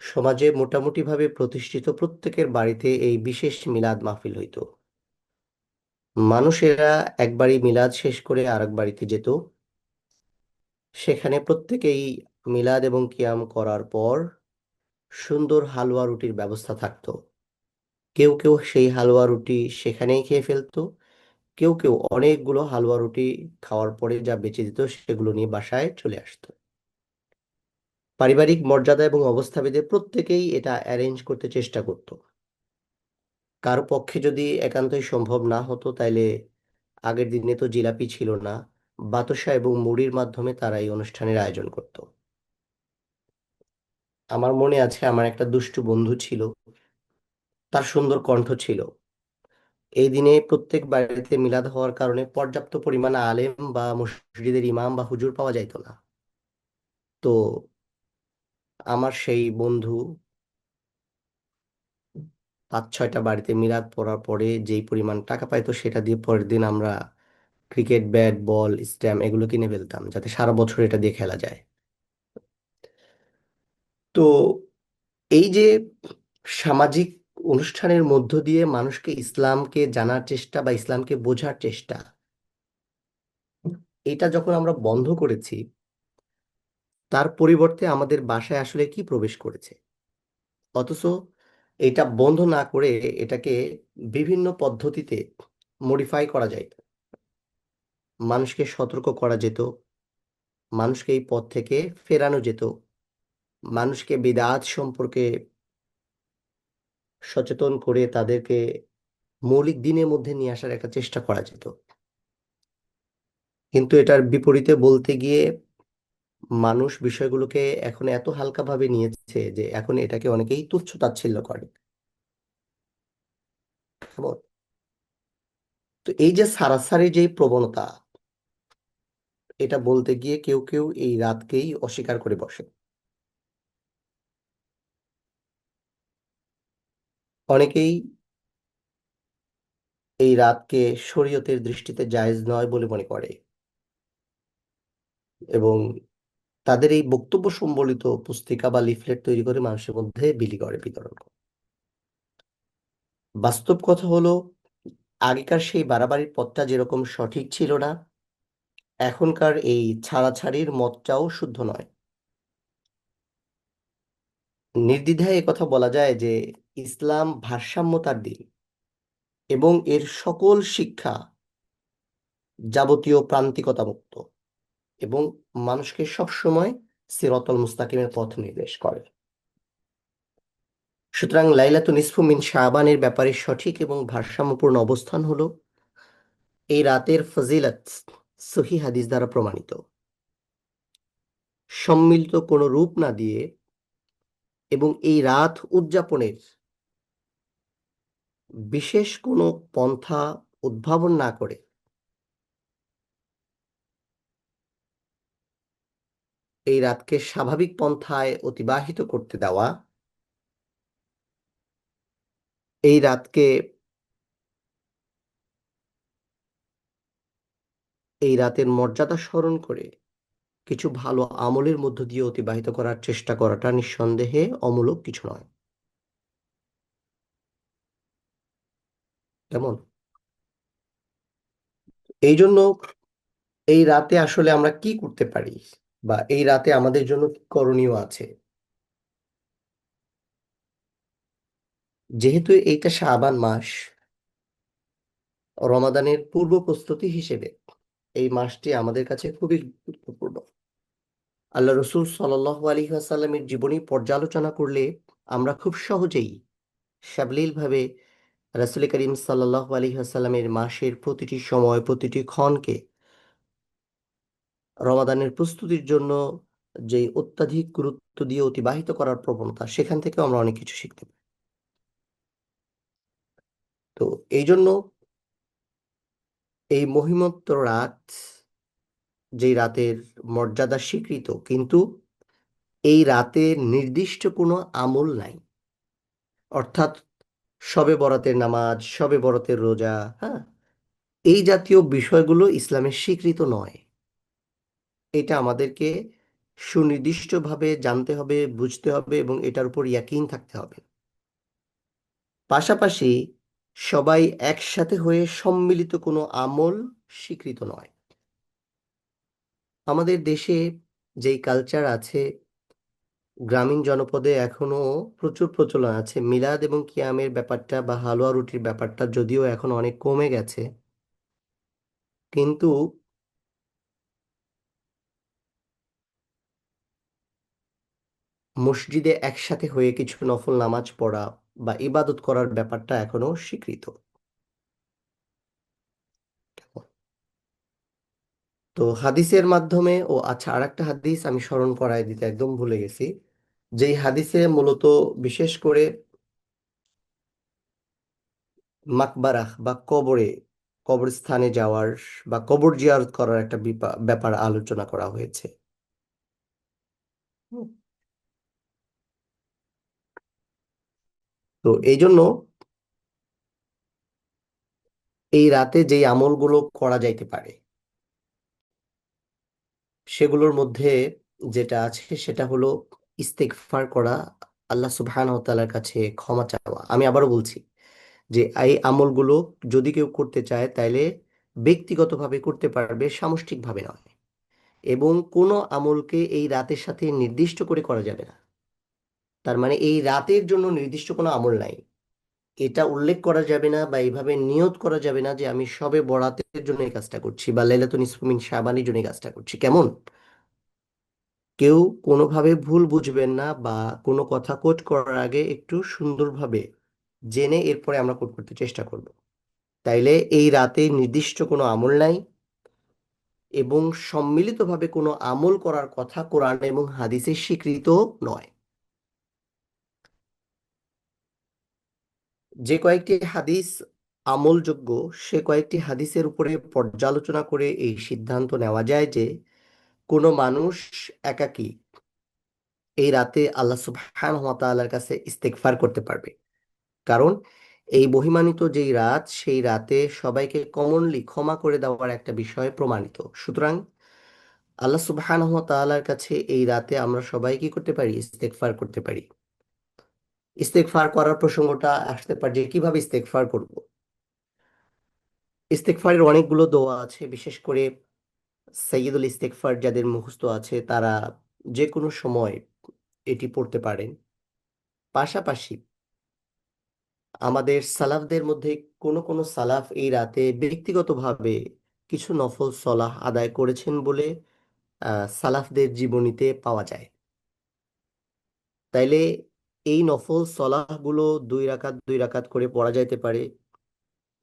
সমাজে মোটামুটিভাবে প্রতিষ্ঠিত প্রত্যেকের বাড়িতে এই বিশেষ মিলাদ মাহফিল হইতো। মানুষেরা একবারই মিলাদ শেষ করে আরেক বাড়িতে যেত। সেখানে প্রত্যেকেই মিলাদ এবং কিয়াম করার পর সুন্দর হালুয়া রুটির ব্যবস্থা থাকতো। কেউ কেউ সেই হালুয়া রুটি সেখানেই খেয়ে ফেলতো, কেউ কেউ অনেকগুলো হালুয়া রুটি খাওয়ার পরে যা বেঁচে যেত সেগুলো নিয়ে বাসায় চলে আসতো। পারিবারিক মর্যাদা এবং অবস্থাভেদে প্রত্যেকেই এটা অ্যারেঞ্জ করতে চেষ্টা করত। কারো পক্ষে যদি একান্তই সম্ভব না হতো, তাইলে আগের দিনে তো জিলাপি ছিল না, বাতাসা এবং মুড়ির মাধ্যমে তারা এই অনুষ্ঠানের আয়োজন করত। আমার মনে আছে, আমার একটা দুষ্টু বন্ধু ছিল, তার সুন্দর কণ্ঠ ছিল। এই দিনে প্রত্যেক বাড়িতে মিলাদ হওয়ার কারণে পর্যাপ্ত পরিমাণ আলেম বা মসজিদের ইমাম বা হুজুর পাওয়া যাইত না। তো আমার সেই বন্ধু 5-6টা বাড়িতে মিলাদ পড়ার পরে যেই পরিমাণ টাকা পাইতো, সেটা দিয়ে পরের দিন আমরা ক্রিকেট ব্যাট বল স্ট্যাম্প এগুলো কিনে ফেলতাম, যাতে সারা বছর এটা দিয়ে খেলা যায়। তো এই যে সামাজিক অনুষ্ঠানের মধ্য দিয়ে মানুষকে ইসলামকে জানার চেষ্টা বা ইসলামকে বোঝার চেষ্টা, এটা যখন আমরা বন্ধ করেছি, তার পরিবর্তে আমাদের বাসায় আসলে কি প্রবেশ করেছে। অথচ এটা বন্ধ না করে এটাকে বিভিন্ন পদ্ধতিতে মডিফাই করা যায়, মানুষকে সতর্ক করা যেত, মানুষকে এই পথ থেকে ফেরানো যেত, মানুষকে বিদআত সম্পর্কে সচেতন করে তাদেরকে মৌলিক দিনের মধ্যে নিয়ে আসার একটা চেষ্টা করা যেত। কিন্তু এটার বিপরীতে বলতে গিয়ে মানুষ বিষয়গুলোকে এখন এত হালকাভাবে নিয়েছে যে এখন এটাকে অনেকেই তুচ্ছ তাচ্ছিল্য করে। কেমন? তো এই যে সারাসারি যে প্রবণতা, এটা বলতে গিয়ে কেউ কেউ এই রাতকেই অস্বীকার করে বসে। অনেকেই এই রাতকে শরীয়তের দৃষ্টিতে জায়েজ নয় বলে মনে করে, এবং তাদের এই বক্তব্য সম্বলিত পুস্তিকা বা লিফলেট তৈরি করে মানুষের মধ্যে বিলি করে, বিতরণ করে। বাস্তব কথা হলো, আগেকার সেই বাড়াবাড়ির পথটা যেরকম সঠিক ছিল না, এখনকার এই ছাড়াছাড়ির মতটাও শুদ্ধ নয়। নির্দ্বিধায় কথা বলা যায় যে ইসলাম ভারসাম্যতার দিন, এবং এর সকল শিক্ষা যাবতীয় প্রান্তিকতা মুক্ত, এবং মানুষকে সবসময় সিরাতুল মুস্তাকিমের পথ নির্দেশ করে। সুতরাং লাইলাতুন নিসফু মিন শাবানের ব্যাপারে সঠিক এবং ভারসাম্যপূর্ণ অবস্থান হলো এই রাতের ফজিলত সহিহ হাদিস দ্বারা প্রমাণিত। সম্মিলিত কোনো রূপ না দিয়ে এবং এই রাত উদযাপনের বিশেষ কোনো পন্থা উদ্ভাবন না করে এই রাতকে স্বাভাবিক পন্থায় অতিবাহিত করতে দেওয়া, এই রাতকে এই রাতের মর্যাদা স্মরণ করে কিছু ভালো আমলের মধ্য দিয়ে অতিবাহিত করার চেষ্টা করাটা নিঃসন্দেহে অমূলক কিছু নয়। কেমন? এই জন্য এই রাতে আসলে আমরা কি করতে পারি, বা এই রাতে আমাদের জন্য কি করণীয় আছে। যেহেতু এইটা শাবান মাস, রমাদানের পূর্ব প্রস্তুতি হিসেবে এই মাসটি আমাদের কাছে খুবই গুরুত্বপূর্ণ। আল্লাহ রসুল সাল্লাল্লাহু আলাইহি ওয়াসাল্লামের জীবনী পর্যালোচনা করলে আমরা খুব সহজেই সাবলীলভাবে রাসূল করিম সাল্লাল্লাহু আলাইহি ওয়াসাল্লামের মাসের প্রতিটি সময়, প্রতিটি ক্ষণকে রমাদানের প্রস্তুতির জন্য যে অত্যাধিক গুরুত্ব দিয়ে অতিবাহিত করার প্রবণতা, সেখান থেকেও আমরা অনেক কিছু শিখতে পারি। তো এই জন্য এই মহিমোত্তর রাত, যেই রাতের মর্যাদা স্বীকৃত, কিন্তু এই রাতে নির্দিষ্ট কোনো আমল নাই। অর্থাৎ শবে বরাতের নামাজ, শবে বরাতের রোজা, হ্যাঁ, এই জাতীয় বিষয়গুলো ইসলামের স্বীকৃত নয়। এটা আমাদেরকে সুনির্দিষ্টভাবে জানতে হবে, বুঝতে হবে এবং এটার উপর ইয়াকিন থাকতে হবে। পাশাপাশি সবাই একসাথে হয়ে সম্মিলিত কোনো আমল স্বীকৃত নয়। আমাদের দেশে যেই কালচার আছে, গ্রামীণ জনপদে এখনো প্রচুর প্রচলন আছে মিলাদ এবং কিয়ামের ব্যাপারটা বা হালুয়া রুটির ব্যাপারটা, যদিও এখন অনেক কমে গেছে, কিন্তু মসজিদে একসাথে হয়ে কিছু নফল নামাজ পড়া বা ইবাদত করার ব্যাপারটা এখনো স্বীকৃত। তো হাদিসের মাধ্যমে, ও আচ্ছা, আরেকটা হাদিস আমি স্মরণ করায় দিতে একদম ভুলে গেছি। যেই হাদিসে মূলত বিশেষ করে মাকবারাহ বা কবরে, কবরস্থানে যাওয়ার বা কবর জিয়ারত করার একটা ব্যাপার আলোচনা করা হয়েছে। হুম। তো এই জন্য এই রাতে যেই আমলগুলো করা যাইতে পারে, সেগুলোর মধ্যে যেটা আছে সেটা হলো ইস্তেগফার করা, আল্লাহ সুবহানাহু ওয়া তাআলার কাছে ক্ষমা চাওয়া। আমি আবারও বলছি যে এই আমলগুলো যদি কেউ করতে চায় তাইলে ব্যক্তিগতভাবে করতে পারবে, সামষ্টিকভাবে নয়। এবং কোনো আমলকে এই রাতের সাথে নির্দিষ্ট করে করা যাবে না। তার মানে এই রাতের জন্য নির্দিষ্ট কোনো আমল নাই। এটা উল্লেখ করা যাবে না বা এইভাবে নিয়ত করা যাবে না যে আমি শবে বরাতের জন্য এই কাজটা করছি বা লাইলাতুল নিসফি মিন শাবানের জন্য এই কাজটা করছি। কেমন? কেউ কোনোভাবে ভুল বুঝবেন না, বা কোনো কথা কোট করার আগে একটু সুন্দরভাবে জেনে এরপরে আমরা কোট করতে চেষ্টা করব। তাইলে এই রাতে নির্দিষ্ট কোনো আমল নাই এবং সম্মিলিতভাবে কোনো আমল করার কথা কোরআন এবং হাদিসে স্বীকৃত নয়। যে কয়েকটি হাদিস আমলযোগ্য, সে কয়েকটি হাদিসের উপরে পর্যালোচনা করে এই সিদ্ধান্ত নেওয়া যায় যে কোনো মানুষ একাকী এই রাতে আল্লাহ সুবহানাহু ওয়া তাআলার কাছে ইস্তেগফার করতে পারবে। কারণ এই মহিমান্বিত যেই রাত, সেই রাতে সবাইকে কমনলি ক্ষমা করে দেওয়ার একটা বিষয় প্রমাণিত। সুতরাং আল্লাহ সুবহানাহু ওয়া তাআলার কাছে এই রাতে আমরা সবাই কি করতে পারি? ইস্তেগফার করতে পারি। ইস্তেগফার করার প্রসঙ্গটা আসতে পারে যে কিভাবে ইস্তেগফার করব। ইস্তেগফারের অনেকগুলো দোয়া আছে, বিশেষ করে সাইয়্যিদুল ইস্তেগফার যাদের মুখস্থ আছে তারা যে কোনো সময় এটি পড়তে পারেন। পাশাপাশি আমাদের সালাফদের মধ্যে কোনো কোনো সালাফ এই রাতে ব্যক্তিগতভাবে কিছু নফল সলাহ আদায় করেছেন বলে সালাফদের জীবনীতে পাওয়া যায়। তাইলে এই নফল সলাহগুলো 2 রাকাত 2 রাকাত করে পড়া যাইতে পারে।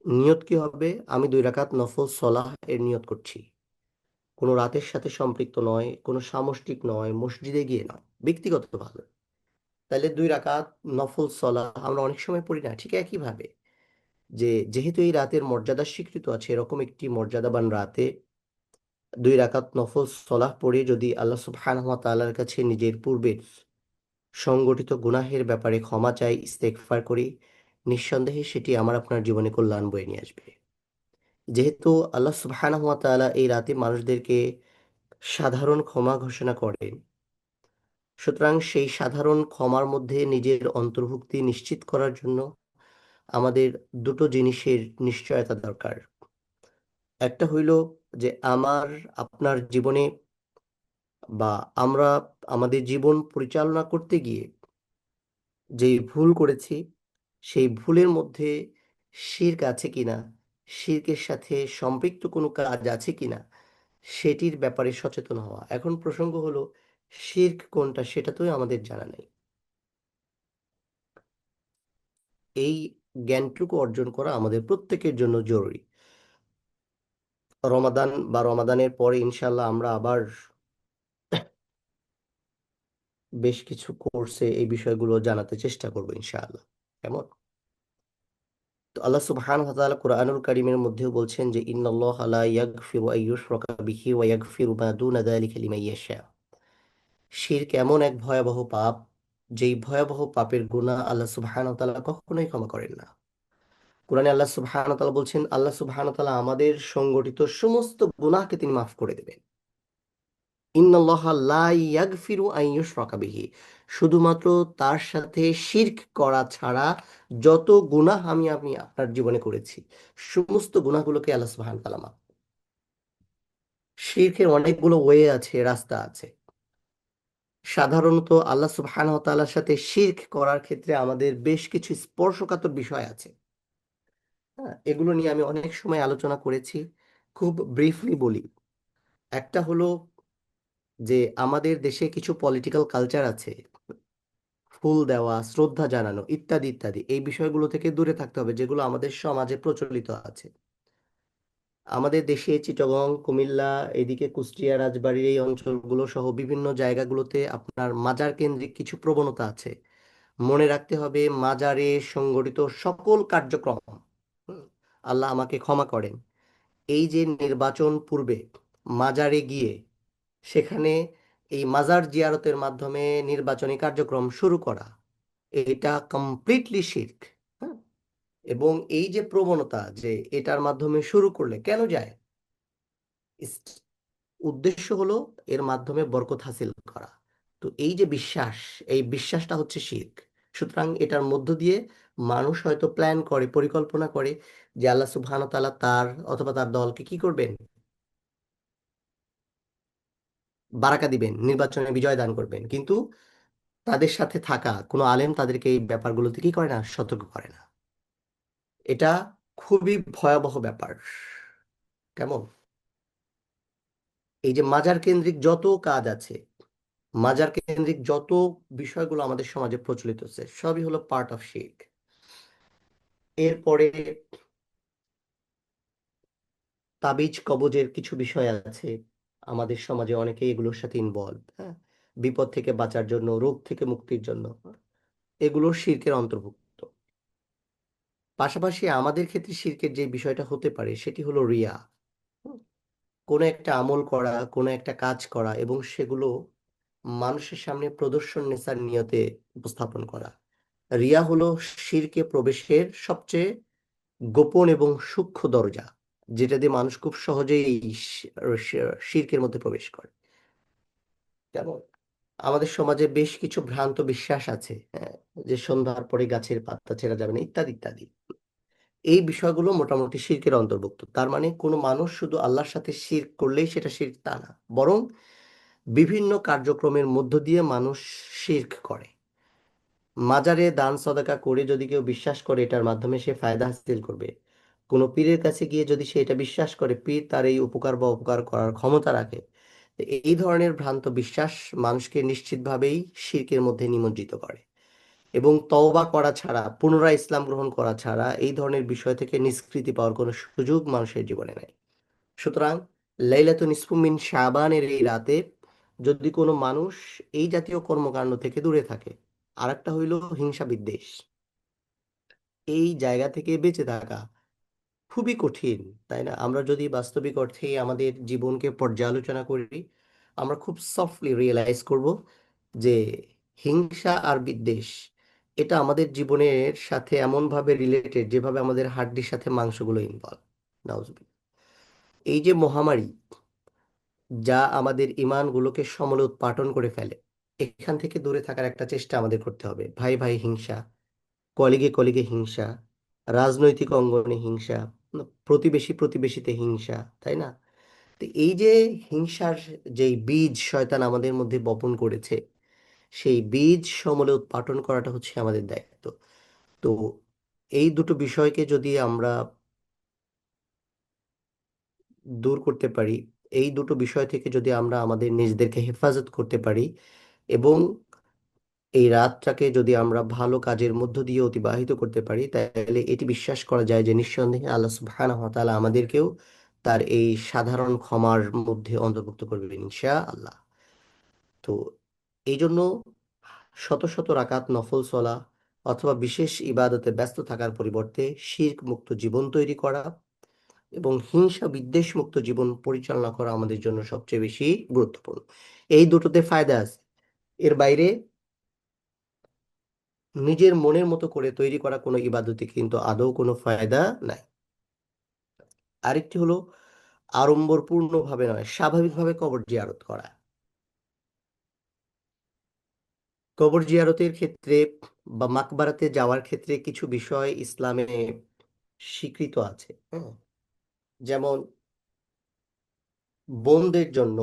নিয়ত কি হবে? আমি 2 রাকাত নফল সলাহ এর নিয়ত করছি। কোনো রাতের সাথে সম্পৃক্ত নয়, কোনো সামষ্টিক নয়, মসজিদে গিয়ে নয়, ব্যক্তিগতভাবে। তাহলে 2 রাকাত নফল সলাহ আমরা অনেক সময় পড়ি না, ঠিক একইভাবে যে যেহেতু এই রাতের মর্যাদা স্বীকৃত আছে, এরকম একটি মর্যাদাবান রাতে 2 রাকাত নফল সলাহ পড়ে যদি আল্লাহ সুবহানাহু ওয়া তাআলার কাছে নিজের পূর্বের সংগঠিত গুনাহের ব্যাপারে ক্ষমা চাই, ইস্তেগফার করি, নিঃসন্দেহে সেটি আমার আপনার জীবনে কল্যাণ বয়ে নিয়ে আসবে। যেহেতু আল্লাহ সুবহানাহু ওয়া তাআলা এই রাতে মানুষদেরকে সাধারণ ক্ষমা ঘোষণা করেন, সুতরাং সেই সাধারণ ক্ষমার মধ্যে নিজের অন্তর্ভুক্তি নিশ্চিত করার জন্য আমাদের দুটো জিনিসের নিশ্চয়তা দরকার। একটা হইল যে আমার আপনার জীবনে বা আমরা আমাদের জীবন পরিচালনা করতে গিয়ে যে ভুল করেছি, সেই ভুলের মধ্যে শিরক আছে কিনা, শিরকের সাথে সম্পৃক্ত কোনো কাজ আছে কিনা, সেটির ব্যাপারে সচেতন হওয়া। এখন প্রসঙ্গ হলো, শিরক কোনটা সেটা তো আমাদের জানা নেই। এই জ্ঞানটুকু অর্জন করা আমাদের প্রত্যেকের জন্য জরুরি। রমাদান বা রমাদানের পরে ইনশাল্লাহ আমরা আবার বেশ কিছু কোর্সে এই বিষয়গুলো জানাতে চেষ্টা করবো ইনশাআল্লাহ। কেমন? তো আল্লাহ সুবহানাহু ওয়া তাআলা কোরআনুল কারীমের মধ্যেও বলছেন যে ইন্নাল্লাহা লা ইয়াগফিরু আন ইউশরাকা বিহি ওয়া ইয়াগফিরু মা দুনা যালিকা লিমান ইয়াশা। শিরক এমন এক ভয়াবহ পাপ, যেই ভয়াবহ পাপের গুনাহ আল্লাহ সুবহানাহু ওয়া তাআলা কখনোই ক্ষমা করেন না। কোরআনে আল্লাহ সুবহানাহু ওয়া তাআলা বলছেন, আল্লাহ সুবহানাহু ওয়া তাআলা আমাদের সংগঠিত সমস্ত গুনাহকে তিনি মাফ করে দেবেন। ইন্নাল্লাহা লা ইয়াগফিরু আন ইউশরাকা বিহি। শুধুমাত্র তার সাথে শিরক করা ছাড়া যত গুনাহ আমি আপনি আপনার জীবনে করেছি, সমস্ত গুনাহগুলোকে আল্লাহ সুবহানাহু ওয়া তাআলা মাফ। শিরকের অনেকগুলো ওয়ে আছে, রাস্তা আছে। সাধারণত আল্লাহ সুবহানাহু ওয়া তাআলার সাথে শিরক করার ক্ষেত্রে আমাদের বেশ কিছু স্পর্শকাতর বিষয় আছে। হ্যাঁ, এগুলো নিয়ে আমি অনেক সময় আলোচনা করেছি। খুব ব্রিফলি বলি। একটা হলো যে আমাদের দেশে কিছু পলিটিক্যাল কালচার আছে, ফুল দেওয়া, শ্রদ্ধা জানানো ইত্যাদি ইত্যাদি, এই বিষয়গুলো থেকে দূরে থাকতে হবে, যেগুলো আমাদের সমাজে প্রচলিত আছে। আমাদের দেশে চিটাগং, কুমিল্লা, এদিকে কুষ্টিয়া, রাজবাড়ির এই অঞ্চলগুলো সহ বিভিন্ন জায়গাগুলোতে আপনার মাজার কেন্দ্রিক কিছু প্রবণতা আছে। মনে রাখতে হবে, মাজারে সংগঠিত সকল কার্যক্রম, হুম, আল্লাহ আমাকে ক্ষমা করেন, এই যে নির্বাচন পূর্বে মাজারে গিয়ে সেখানে এই মাজার জিয়ারতের মাধ্যমে নির্বাচনী কার্যক্রম শুরু করা, এটা কমপ্লিটলি শিরক। হ্যাঁ, এবং এই যে প্রবণতা যে এটার মাধ্যমে শুরু করলে কেন যায়, ইস- উদ্দেশ্য হলো এর মাধ্যমে বরকত হাসিল করা। তো এই যে বিশ্বাস, এই বিশ্বাসটা হচ্ছে শিরক। সুতরাং এটার মধ্য দিয়ে মানুষ হয়তো প্ল্যান করে, পরিকল্পনা করে যে আল্লাহ সুবহানাহু ওয়া তাআলা তার অথবা তার দলকে কি করবেন, বারাকা দিবেন, নির্বাচনে বিজয় দান করবেন, কিন্তু তাদের সাথে থাকা কোনো আলেম তাদেরকে এই ব্যাপারগুলোতে কি করে না, সতর্ক করে না। এটা খুবই ভয়াবহ ব্যাপার। কেমন? এই যে মাজার কেন্দ্রিক যত কাজ আছে, মাজার কেন্দ্রিক যত বিষয়গুলো আমাদের সমাজে প্রচলিত হচ্ছে, সবই হলো পার্ট অফ শিরক। এরপরে তাবিজ কবজের কিছু বিষয় আছে, আমাদের সমাজে অনেকেই এগুলোর সাথে ইনভলভ। হ্যাঁ, বিপদ থেকে বাঁচার জন্য, রোগ থেকে মুক্তির জন্য, এগুলো শিরকের অন্তর্ভুক্ত। পাশাপাশি আমাদের ক্ষেত্রে শিরকের যে বিষয়টা হতে পারে সেটি হলো রিয়া। হুম, কোনো একটা আমল করা, কোনো একটা কাজ করা এবং সেগুলো মানুষের সামনে প্রদর্শন নেসার নিয়তে উপস্থাপন করা। রিয়া হলো শিরকে প্রবেশের সবচেয়ে গোপন এবং সূক্ষ্ম দরজা, যেটা দিয়ে মানুষ খুব সহজেই এই শিরকের মধ্যে প্রবেশ করে। কেমন? আমাদের সমাজে বেশ কিছু ভ্রান্ত বিশ্বাস আছে, হ্যাঁ, যে সন্ধ্যার পরে গাছের পাতা ছেঁড়া যাবে না ইত্যাদি ইত্যাদি। এই বিষয়গুলো মোটামুটি শিরকের অন্তর্ভুক্ত। তার মানে কোনো মানুষ শুধু আল্লাহর সাথে শিরক করলেই সেটা শিরক তা না, বরং বিভিন্ন কার্যক্রমের মধ্য দিয়ে মানুষ শিরক করে। মাজারে দান সদাকা করে যদি কেউ বিশ্বাস করে এটার মাধ্যমে সে ফায়দা হাসিল করবে, কোনো পীরের কাছে গিয়ে যদি সে এটা বিশ্বাস করে পীর তার এই উপকার বা অপকার করার ক্ষমতা রাখে, তো এই ধরনের ভ্রান্ত বিশ্বাস মানুষকে নিশ্চিতভাবেই শিরকের মধ্যে নিমজ্জিত করে। এবং তওবা করা ছাড়া, পুনরায় ইসলাম গ্রহণ করা ছাড়া এই ধরনের বিষয় থেকে নিষ্কৃতি পাওয়ার কোনো সুযোগ মানুষের জীবনে নাই। সুতরাং লাইলাতুন নিসফু মিন শাবানের এই রাতে যদি কোনো মানুষ এই জাতীয় কর্মকাণ্ড থেকে দূরে থাকে, আরেকটা হইল হিংসা বিদ্বেষ, এই জায়গা থেকে বেঁচে থাকা খুবই কঠিন। তাই না? আমরা যদি বাস্তবিক অর্থে আমাদের জীবনকে পর্যালোচনা করি, আমরা খুব সফটলি রিয়েলাইজ করব যে হিংসা আর বিদ্বেষ এটা আমাদের জীবনের সাথে এমনভাবে রিলেটেড যেভাবে আমাদের হাড্ডির সাথে মাংসগুলো ইনভলভ। নাউজুবিল্লাহ। এই যে মহামারী, যা আমাদের ইমানগুলোকে সমূলে উৎপাটন করে ফেলে, এখান থেকে দূরে থাকার একটা চেষ্টা আমাদের করতে হবে। ভাই ভাই হিংসা, কলিগে কলিগে হিংসা, রাজনৈতিক অঙ্গনে হিংসা, প্রতিবেশী প্রতিবেশীতে হিংসা, তাই না? তো এই যে হিংসার যেই বীজ শয়তান আমাদের মধ্যে বপন করেছে, সেই বীজ সমূলে উৎপাটন করাটা হচ্ছে আমাদের দায়িত্ব। তো এই দুটো বিষয়কে যদি আমরা দূর করতে পারি, এই দুটো বিষয় থেকে যদি আমরা আমাদের নিজেদেরকে হেফাজত করতে পারি, এবং এই রাতটাকে যদি আমরা ভালো কাজের মধ্য দিয়ে অতিবাহিত করতে পারি, তাহলে এটি বিশ্বাস করা যায় যে নিঃসন্দেহে আল্লাহ সুবহানাহু ওয়া তাআলা আমাদেরকেও তার এই সাধারণ ক্ষমার মধ্যে অন্তর্ভুক্ত করবেন ইনশাআল্লাহ। তো এই জন্য শত শত রাকাত নফল সলা অথবা বিশেষ ইবাদতে ব্যস্ত থাকার পরিবর্তে শিরক মুক্ত জীবন তৈরি করা এবং হিংসা বিদ্বেষ মুক্ত জীবন পরিচালনা করা আমাদের জন্য সবচেয়ে বেশি গুরুত্বপূর্ণ। এই দুটোতে ফায়দা আছে, এর বাইরে নিজের মনের মতো করে তৈরি করা কোনো ইবাদতে কিন্তু আদৌ কোনো ফায়দা নাই। আরেকটি হলো আড়ম্বরপূর্ণ ভাবে নয়, স্বাভাবিকভাবে কবর জিয়ারত করা। কবর জিয়ারতের ক্ষেত্রে বা মাকবারাতে যাওয়ার ক্ষেত্রে কিছু বিষয় ইসলামে স্বীকৃত আছে, হ্যাঁ। যেমন বোনদের জন্য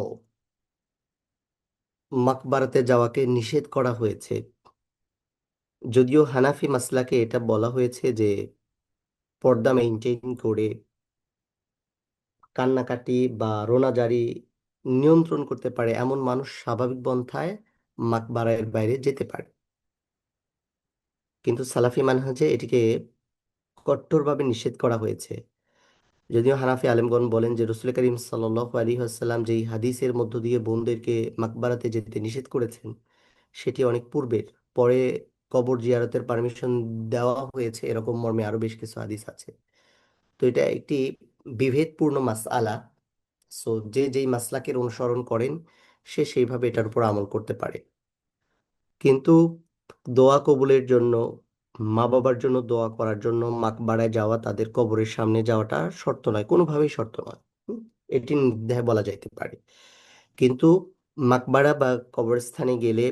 মাকবারাতে যাওয়াকে নিষেধ করা হয়েছে, যদিও হানাফি মাসলাকে এটা বলা হয়েছে যে পর্দা মেনটেন করে কান্নাকাটি বা রোনাজারি নিয়ন্ত্রণ করতে পারে এমন মানুষ স্বাভাবিক পন্থায় মাকবারের বাইরে যেতে পারে। কিন্তু সালাফি মানহাজে এটিকে কঠোরভাবে নিষেধ করা হয়েছে। যদিও হানাফি আলেমগণ বলেন যে রসুল করিম সাল্লাল্লাহু আলাইহি ওয়াসাল্লাম যেই হাদিসের মধ্য দিয়ে বোনদেরকে মাকবারাতে যেতে নিষেধ করেছেন সেটি অনেক পূর্বের। পরে কবর জিয়ারতের পারমিশন দেওয়া হয়েছে এরকম মর্মে আরো বেশ কিছু হাদিস আছে। তো এটা একটি বিভেদপূর্ণ মাসআলা। সো যে যেই মাসলাকের অনুসরণ করেন সে সেইভাবে এটার উপর আমল করতে পারে। কিন্তু দোয়া কবুলের জন্য, মা বাবার জন্য দোয়া করার জন্য মাকবারায় যাওয়া, তাদের কবরের সামনে যাওয়াটা শর্ত নয়, কোনোভাবেই শর্ত নয়। হুম, এটি নির্দ্বিধায় বলা যাইতে পারে। কিন্তু মাকবারা বা কবরস্থানে গেলে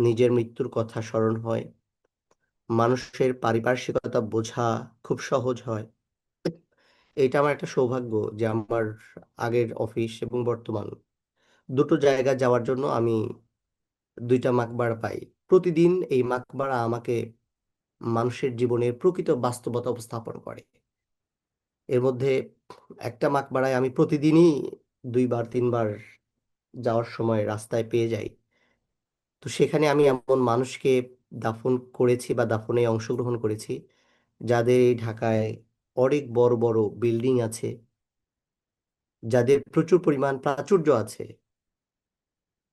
নিজের মৃত্যুর কথা স্মরণ হয়, মানুষের পারিপার্শ্বিকতা বোঝা খুব সহজ হয়। এটা আমার একটা সৌভাগ্য যে আমার আগের অফিস এবং বর্তমান দুটো জায়গা যাওয়ার জন্য আমি দুইটা মাকবারা পাই। প্রতিদিন এই মাকবারা আমাকে মানুষের জীবনের প্রকৃত বাস্তবতা উপস্থাপন করে। এর মধ্যে একটা মাকবারায় আমি প্রতিদিনই দুইবার তিনবার যাওয়ার সময় রাস্তায় পেয়ে যাই। তো সেখানে আমি এমন মানুষকে দাফন করেছি বা দাফনে অংশগ্রহণ করেছি যাদের এই ঢাকায় অনেক বড় বড় বিল্ডিং আছে, যাদের প্রচুর পরিমাণ প্রাচুর্য আছে,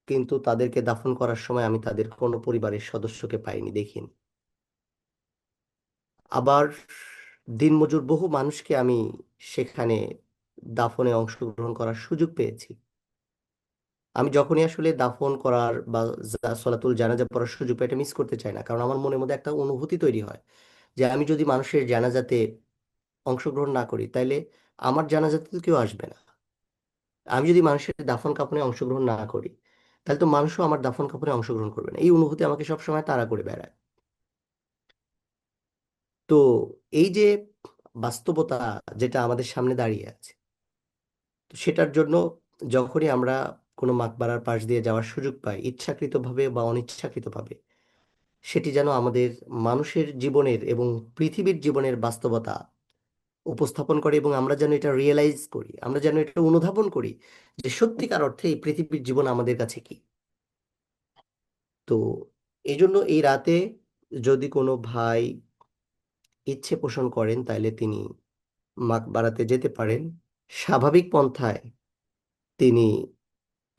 কিন্তু তাদেরকে দাফন করার সময় আমি তাদের কোনো পরিবারের সদস্যকে পাইনি, দেখিনি। আবার দিনমজুর বহু মানুষকে আমি সেখানে দাফনে অংশগ্রহণ করার সুযোগ পেয়েছি। আমি যখনই আসলে দাফন করার বা সলাতুল জানাজা পড়ার সুযোগ পাই, এটা মিস করতে চাই না, কারণ আমার মনের মধ্যে একটা অনুভূতি তৈরি হয় যে আমি যদি মানুষের জানাজাতে অংশগ্রহণ না করি তাইলে আমার জানাজাতে তো কেউ আসবে না। আমি যদি মানুষের দাফন কাফনে অংশগ্রহণ না করি তাহলে তো মানুষও আমার দাফন কাফনে অংশগ্রহণ করবে না। এই অনুভূতি আমাকে সবসময় তাড়া করে বেড়ায়। তো এই যে বাস্তবতা যেটা আমাদের সামনে দাঁড়িয়ে আছে, তো সেটার জন্য যখনই আমরা কোনো মাকবারার পাশ দিয়ে যাওয়ার সুযোগ পাই ইচ্ছাকৃতভাবে বা অনিচ্ছাকৃতভাবে, সেটি যেন আমাদের মানুষের জীবনের এবং পৃথিবীর জীবনের বাস্তবতা উপস্থাপন করে, এবং আমরা যেন এটা রিয়েলাইজ করি, আমরা যেন এটা অনুধাবন করি যে সত্যিকার অর্থে এই পৃথিবীর জীবন আমাদের কাছে কি। তো এই জন্য এই রাতে যদি কোনো ভাই ইচ্ছে পোষণ করেন তাহলে তিনি মাকবারাতে যেতে পারেন। স্বাভাবিক পন্থায় তিনি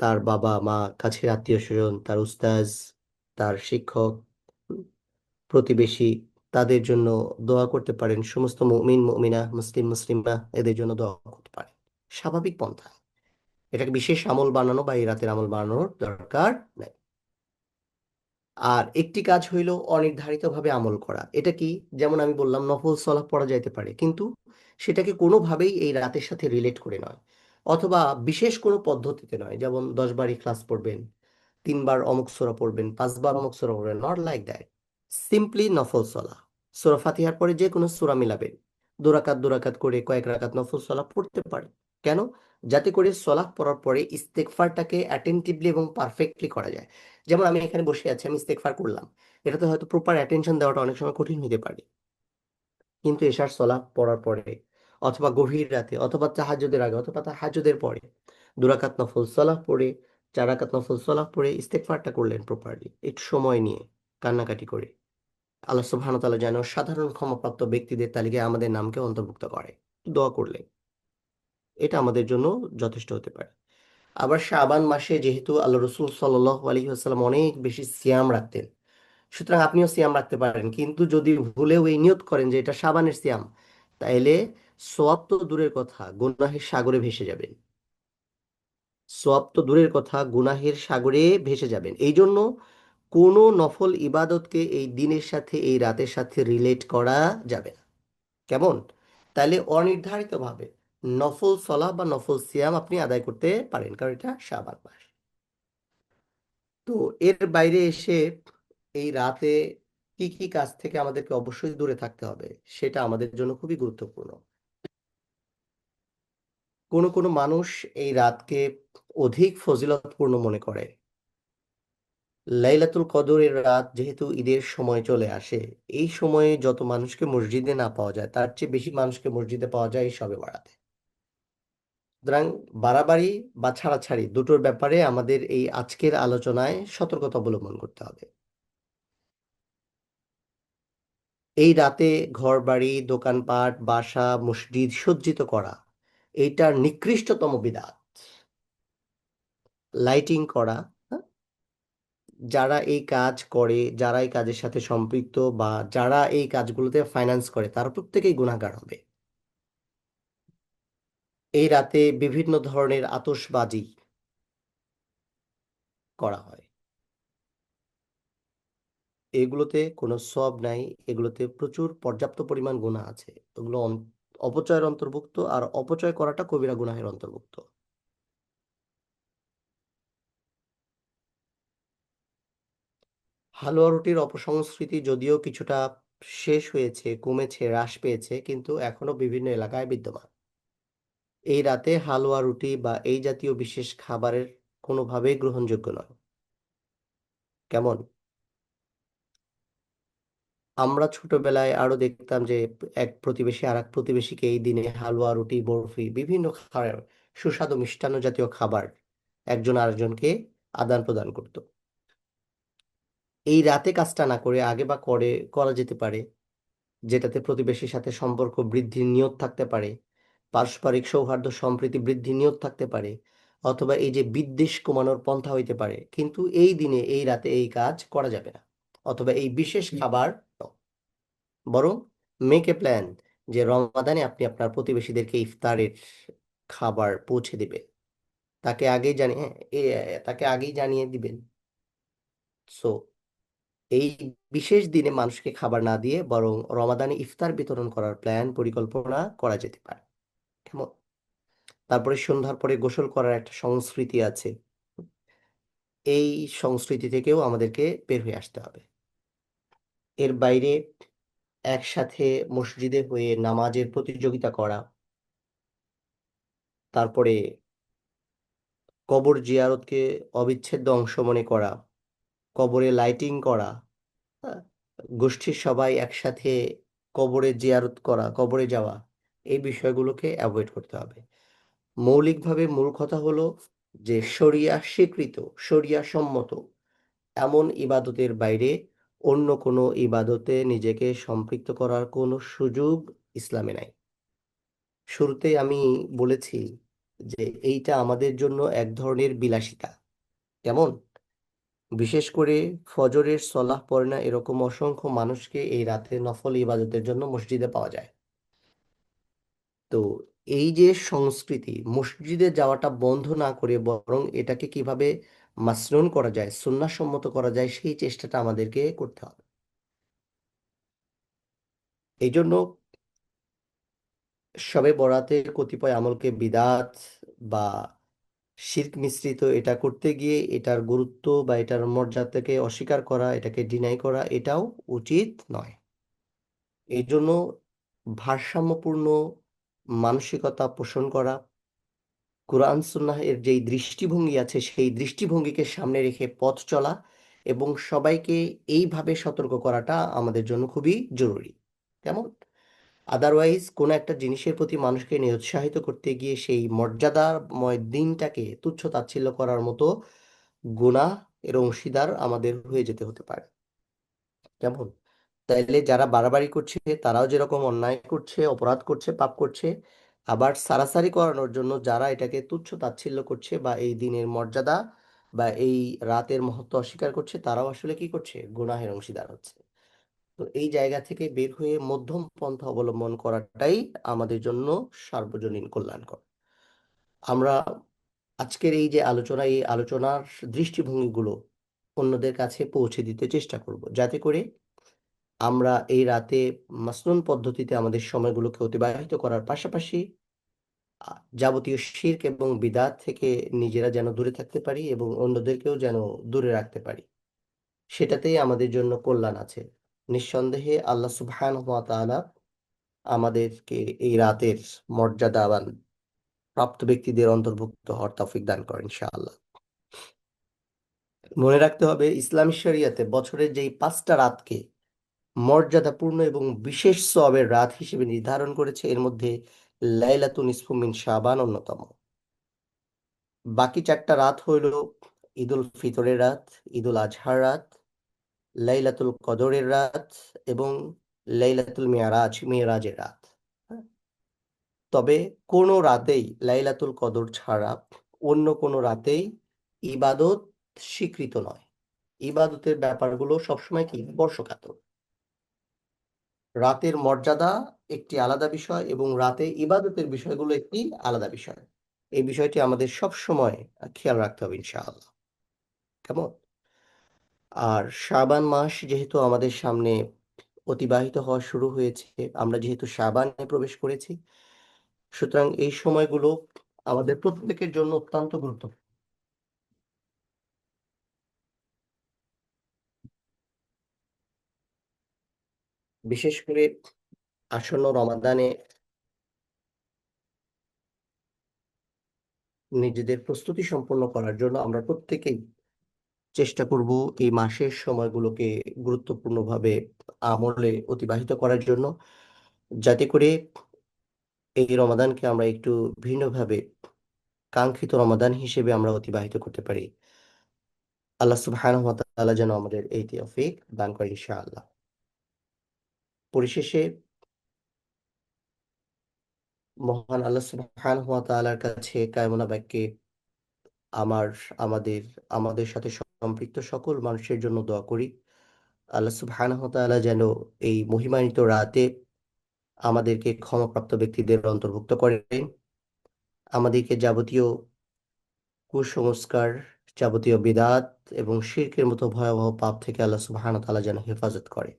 তার বাবা মা, কাছের আত্মীয় স্বজন, তার উস্তাজ, তার শিক্ষক, উম, প্রতিবেশী, তাদের জন্য দোয়া করতে পারেন। সমস্ত মুমিন মুমিনা, মুসলিম মুসলিমা এদের জন্য দোয়া করতে পারেন স্বাভাবিক পন্থায়। এটাকে বিশেষ আমল বানানো বা এই রাতের আমল বানানোর দরকার নেই। আর একটি কাজ হইল অনির্ধারিতভাবে আমল করা। এটা কি? যেমন আমি বললাম নফল সলাৎ পড়া যাইতে পারে, কিন্তু সেটাকে কোনোভাবেই এই রাতের সাথে রিলেট করে নয়, অথবা বিশেষ কোনো পদ্ধতিতে নয়। যেমন 10 বার ইখলাস পড়বেন, 3 বার অমুক সূরা পড়বেন, 5 বার অমুক সূরা পড়বেন, নট লাইক দ্যাট। সিম্পলি নফল সলা, সূরা ফাতিহার পরে যে কোনো সূরা মিলাবেন, দুরাকাত দুরাকাত করে কয়েক রাকাত নফল সলা পড়তে পারেন। কেন? যাতে করে সলাহ পড়ার পরে ইস্তেগফারটাকে অ্যাটেন্টিভলি এবং পারফেক্টলি করা যায়। যেমন আমি এখানে বসে আছি, আমি ইস্তেগফার করলাম, এটাতে হয়তো প্রপার অ্যাটেনশন দেওয়াটা অনেক সময় কঠিন হতে পারে। কিন্তু এশার সলাহ পড়ার পরে অথবা গভীর রাতে অথবা তাহাজ্জুদের আগে অথবা তাহাজ্জুদের পরে 2 রাকাত নফল সলাহ পড়ে 4 রাকাত নফল সলাহ পড়ে ইস্তেগফারটা করলেন প্রপারলি, একটু সময় নিয়ে, কান্নাকাটি করে, আল্লাহ সুবহানাহু ওয়া তাআলা যেন সাধারণ ক্ষমাপ্রাপ্ত ব্যক্তিদের তালিকায় আমাদের নামকে অন্তর্ভুক্ত করে, দোয়া করলেন, এটা আমাদের জন্য যথেষ্ট হতে পারে। আবার শাবান মাসে যেহেতু আল্লাহ রসুল সাল্লাল্লাহু আলাইহি ওয়াসাল্লাম অনেক বেশি সিয়াম রাখতেন, সুতরাং আপনিও সিয়াম রাখতে পারেন, কিন্তু যদি ভুলেও এই নিয়ত করেন যে এটা শাবানের সিয়াম, তাইলে সওয়াব তো দূরের কথা, গুনাহের সাগরে ভেসে যাবেন। সওয়াব তো দূরের কথা, গুনাহের সাগরে ভেসে যাবেন। এই জন্য কোনো নফল ইবাদতকে এই দিনের সাথে এই রাতের সাথে রিলেট করা যাবে না। কেমন? তাহলে অনির্ধারিতভাবে নফল সলাহ বা নফল সিয়াম আপনি আদায় করতে পারেন, কারণ এটা শাবান মাস। তো এর বাইরে এসে এই রাতে কি কি কাজ থেকে আমাদেরকে অবশ্যই দূরে থাকতে হবে, সেটা আমাদের জন্য খুবই গুরুত্বপূর্ণ। কোনো কোনো মানুষ এই রাতকে অধিক ফজিলতপূর্ণ মনে করে। লাইলাতুল কদরের রাত যেহেতু ঈদের সময় চলে আসে, এই সময়ে যত মানুষকে মসজিদে না পাওয়া যায় তার চেয়ে বেশি মানুষকে মসজিদে পাওয়া যায় এই শবে বরাতে। সুতরাং বাড়াবাড়ি বা ছাড়াছাড়ি দুটোর ব্যাপারে আমাদের এই আজকের আলোচনায় সতর্কতা অবলম্বন করতে হবে। এই রাতে ঘর বাড়ি দোকানপাট বাসা মসজিদ সজ্জিত করা, এইটার নিকৃষ্টতম বিধাত। লাইটিং করা, হ্যাঁ? যারা এই কাজ করে, যারা এই কাজের সাথে সম্পৃক্ত বা যারা এই কাজগুলোতে ফাইন্যান্স করে, তারা প্রত্যেকেই গুনাহগার হবে। এই রাতে বিভিন্ন ধরনের আতশবাজি করা হয়, এগুলোতে কোনো সওয়াব নাই, এগুলোতে প্রচুর পর্যাপ্ত পরিমাণ গুনাহ আছে। এগুলো অপচয়ের অন্তর্ভুক্ত, আর অপচয় করাটা কবিরা গুনাহের অন্তর্ভুক্ত। হালুয়া রুটির অপসংস্কৃতি যদিও কিছুটা শেষ হয়েছে, কমেছে, হ্রাস পেয়েছে, কিন্তু এখনো বিভিন্ন এলাকায় বিদ্যমান। এই রাতে হালুয়া রুটি বা এই জাতীয় বিশেষ খাবারের কোনোভাবেই গ্রহণযোগ্য নয়। কেমন? আমরা ছোটবেলায় আরো দেখতাম যে এক প্রতিবেশী আর এক প্রতিবেশীকে এই দিনে হালুয়া রুটি বরফি বিভিন্ন খাবার, সুস্বাদু মিষ্টান্ন জাতীয় খাবার একজন আরেকজনকে আদান প্রদান করত। এই রাতে কাজটা না করে আগে বা করা যেতে পারে, যেটাতে প্রতিবেশীর সাথে সম্পর্ক বৃদ্ধির নিয়ত থাকতে পারে, পারস্পরিক সৌহার্দ্য সম্প্রীতি বৃদ্ধির নিয়ত থাকতে পারে, অথবা এই যে বিদ্বেষ কমানোর পন্থা হইতে পারে, কিন্তু এই দিনে এই রাতে এই কাজ করা যাবে না, অথবা এই বিশেষ খাবার ন। বরং মেক এ প্ল্যান যে রমাদানে আপনি আপনার প্রতিবেশীদেরকে ইফতারের খাবার পৌঁছে দিবেন, তাকে আগেই জানিয়ে, হ্যাঁ, তাকে আগেই জানিয়ে দিবেন। সো এই বিশেষ দিনে মানুষকে খাবার না দিয়ে বরং রমাদানে ইফতার বিতরণ করার প্ল্যান পরিকল্পনা করা যেতে পারে। কেমন? তারপরে সন্ধ্যার পরে গোসল করার একটা সংস্কৃতি আছে, এই সংস্কৃতি থেকেও আমাদেরকে বের হয়ে আসতে হবে। এর বাইরে একসাথে মসজিদে হয়ে নামাজের প্রতিযোগিতা করা, তারপরে কবর জিয়ারতকে অবিচ্ছেদ্য অংশ মনে করা, কবরে লাইটিং করা, হ্যাঁ, গোষ্ঠীর সবাই একসাথে কবরে জিয়ারত করা, কবরে যাওয়া, এই বিষয়গুলোকে অ্যাভয়েড করতে হবে। মৌলিকভাবে মূল কথা হলো যে শরিয়া স্বীকৃত, শরিয়া সম্মত এমন ইবাদতের বাইরে অন্য কোনো ইবাদতে নিজেকে সম্পৃক্ত করার কোনো সুযোগ ইসলামে নাই। শুরুতেই আমি বলেছি যে এইটা আমাদের জন্য এক ধরনের বিলাসিতা। কেমন? বিশেষ করে ফজরের সলাহ পড়ে না এরকম অসংখ্য মানুষকে এই রাতে নফল ইবাদতের জন্য মসজিদে পাওয়া যায়। তো এই যে সংস্কৃতি, মসজিদে যাওয়াটা বন্ধ না করে বরং এটাকে কিভাবে মাসনুন করা যায়, সুন্নাহসম্মত করা যায়, সেই চেষ্টাটা আমাদেরকে করতে হবে। এই জন্য শবে বরাতের কতিপয় আমলকে বিদাত বা শিরক মিশ্রিত এটা করতে গিয়ে এটার গুরুত্ব বা এটার মর্যাদাকে অস্বীকার করা, এটাকে ডিনাই করা, এটাও উচিত নয়। এই জন্য ভারসাম্যপূর্ণ মানসিকতা পোষণ করা, কোরআন সুন্নাহ এর যেই দৃষ্টিভঙ্গি আছে সেই দৃষ্টিভঙ্গিকে সামনে রেখে পথ চলা এবং সবাইকে এইভাবে সতর্ক করাটা আমাদের জন্য খুবই জরুরি। কেমন? আদারওয়াইজ কোনো একটা জিনিসের প্রতি মানুষকে নিরুৎসাহিত করতে গিয়ে সেই মর্যাদাময় দিনটাকে তুচ্ছ তাচ্ছিল্য করার মতো গুনাহ এর অংশীদার আমাদের হয়ে যেতে হতে পারে। কেমন? তাইলে যারা বাড়াবাড়ি করছে তারাও যেরকম অন্যায় করছে, অপরাধ করছে, পাপ করছে, আবার সারাসারি করানোর জন্য যারা এটাকে তুচ্ছ তাচ্ছিল্য করছে বা এই দিনের মর্যাদা বা এই রাতের মহত্ব অস্বীকার করছে, তারাও আসলে কি করছে? গুনাহের অংশীদার হচ্ছে। তো এই জায়গা থেকে বের হয়ে মধ্যম পন্থা অবলম্বন করাটাই আমাদের জন্য সার্বজনীন কল্যাণকর। আমরা আজকের এই যে আলোচনা, এই আলোচনার দৃষ্টিভঙ্গিগুলো অন্যদের কাছে পৌঁছে দিতে চেষ্টা করব, যাতে করে আমরা এই রাতে মাসনুন পদ্ধতিতে আমাদের সময়গুলোকে অতিবাহিত করার পাশাপাশি যাবতীয় শিরক এবং বিদআত থেকে নিজেরা যেন দূরে থাকতে পারি এবং অন্যদেরকেও যেন দূরে রাখতে পারি। সেটাতেই আমাদের জন্য কল্যাণ আছে। নিঃসন্দেহে আল্লাহ সুবহানাহু ওয়া তাআলা আমাদেরকে এই রাতের মর্যাদাবান প্রাপ্ত ব্যক্তিদের অন্তর্ভুক্ত হওয়ার তৌফিক দান করেন ইনশাআল্লাহ। মনে রাখতে হবে, ইসলামী শরিয়াতে বছরের যেই 5টা রাতকে মর্যাদাপূর্ণ এবং বিশেষ সওয়াবের রাত হিসেবে নির্ধারণ করেছে, এর মধ্যে লাইলাতুন নিসফু মিন শাবান অন্যতম। বাকি 4টা রাত হইল ঈদুল ফিতরের রাত, ঈদুল আজহার রাত, লাইলাতুল কদরের রাত এবং লাইলাতুল মেরাজের রাত। হ্যাঁ? তবে কোনো রাতেই লাইলাতুল কদর ছাড়া অন্য কোনো রাতেই ইবাদত স্বীকৃত নয়। ইবাদতের ব্যাপারগুলো সবসময় কি স্পর্শকাতর। রাতের মর্যাদা একটি আলাদা বিষয় এবং রাতে ইবাদতের বিষয়গুলো একটি আলাদা বিষয়। এই বিষয়টি আমাদের সব সময় খেয়াল রাখতে হবে ইনশাআল্লাহ। কেমন? আর শাবান মাস যেহেতু আমাদের সামনে অতিবাহিত হওয়া শুরু হয়েছে, আমরা যেহেতু শাবানে প্রবেশ করেছি, সুতরাং এই সময়গুলো আমাদের প্রত্যেকের জন্য অত্যন্ত গুরুত্বপূর্ণ। বিশেষ করে আসন্ন রমাদানে নিজেদের প্রস্তুতি সম্পন্ন করার জন্য আমরা প্রত্যেকেই চেষ্টা করব এই মাসের সময়গুলোকে গুরুত্বপূর্ণভাবে আমলে অতিবাহিত করার জন্য, যাতে করে এই রমাদানকে আমরা একটু ভিন্নভাবে কাঙ্ক্ষিত রমাদান হিসেবে আমরা অতিবাহিত করতে পারি। আল্লাহ সুবহানাহু ওয়া তাআলা যেন আমাদের এই তৌফিক দান করে ইনশাআল্লাহ। পরিশেষে মহান আল্লাহ সুবহানাহু ওয়া তাআলার কাছে কায়মনা বাক্যে আমার আমাদের আমাদের সাথে সম্পৃক্ত সকল মানুষের জন্য দোয়া করি। আল্লাহ সুবহানাহু ওয়া তাআলা যেন এই মহিমান্বিত রাতে আমাদেরকে ক্ষমাপ্রাপ্ত ব্যক্তিদের অন্তর্ভুক্ত করেন, আমাদেরকে যাবতীয় কুসংস্কার, যাবতীয় বিদআত এবং শিরকের মতো ভয়াবহ পাপ থেকে আল্লাহ সুবহানাহু ওয়া তাআলা যেন হেফাজত করে।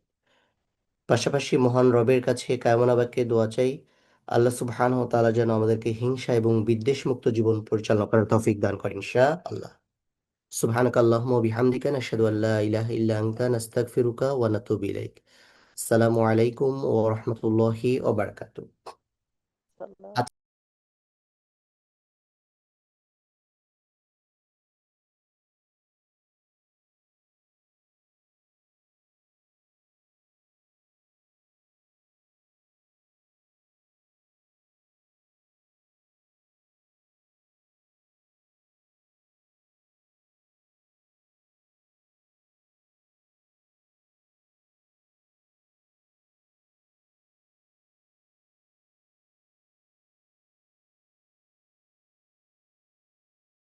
পাশাপাশি মহান রবের কাছে কায়মনা বাক্যে দোয়া চাই, আল্লাহ সুবহানাহু ওয়া তাআলা যেন আমাদেরকে হিংসা এবং বিদ্বেষ মুক্ত জীবন পরিচালনা করার তৌফিক দান করেন ইনশাআল্লাহ। সুবহানাকা আল্লাহুম্মা ওয়া বিহামদিকা নাশহাদু আল্লা ইলাহা ইল্লা আনতা নাস্তাগফিরুকা ওয়া নাতুবু ইলাইক। আসসালামু আলাইকুম ওয়া রাহমাতুল্লাহি ওয়া বারাকাতুহু।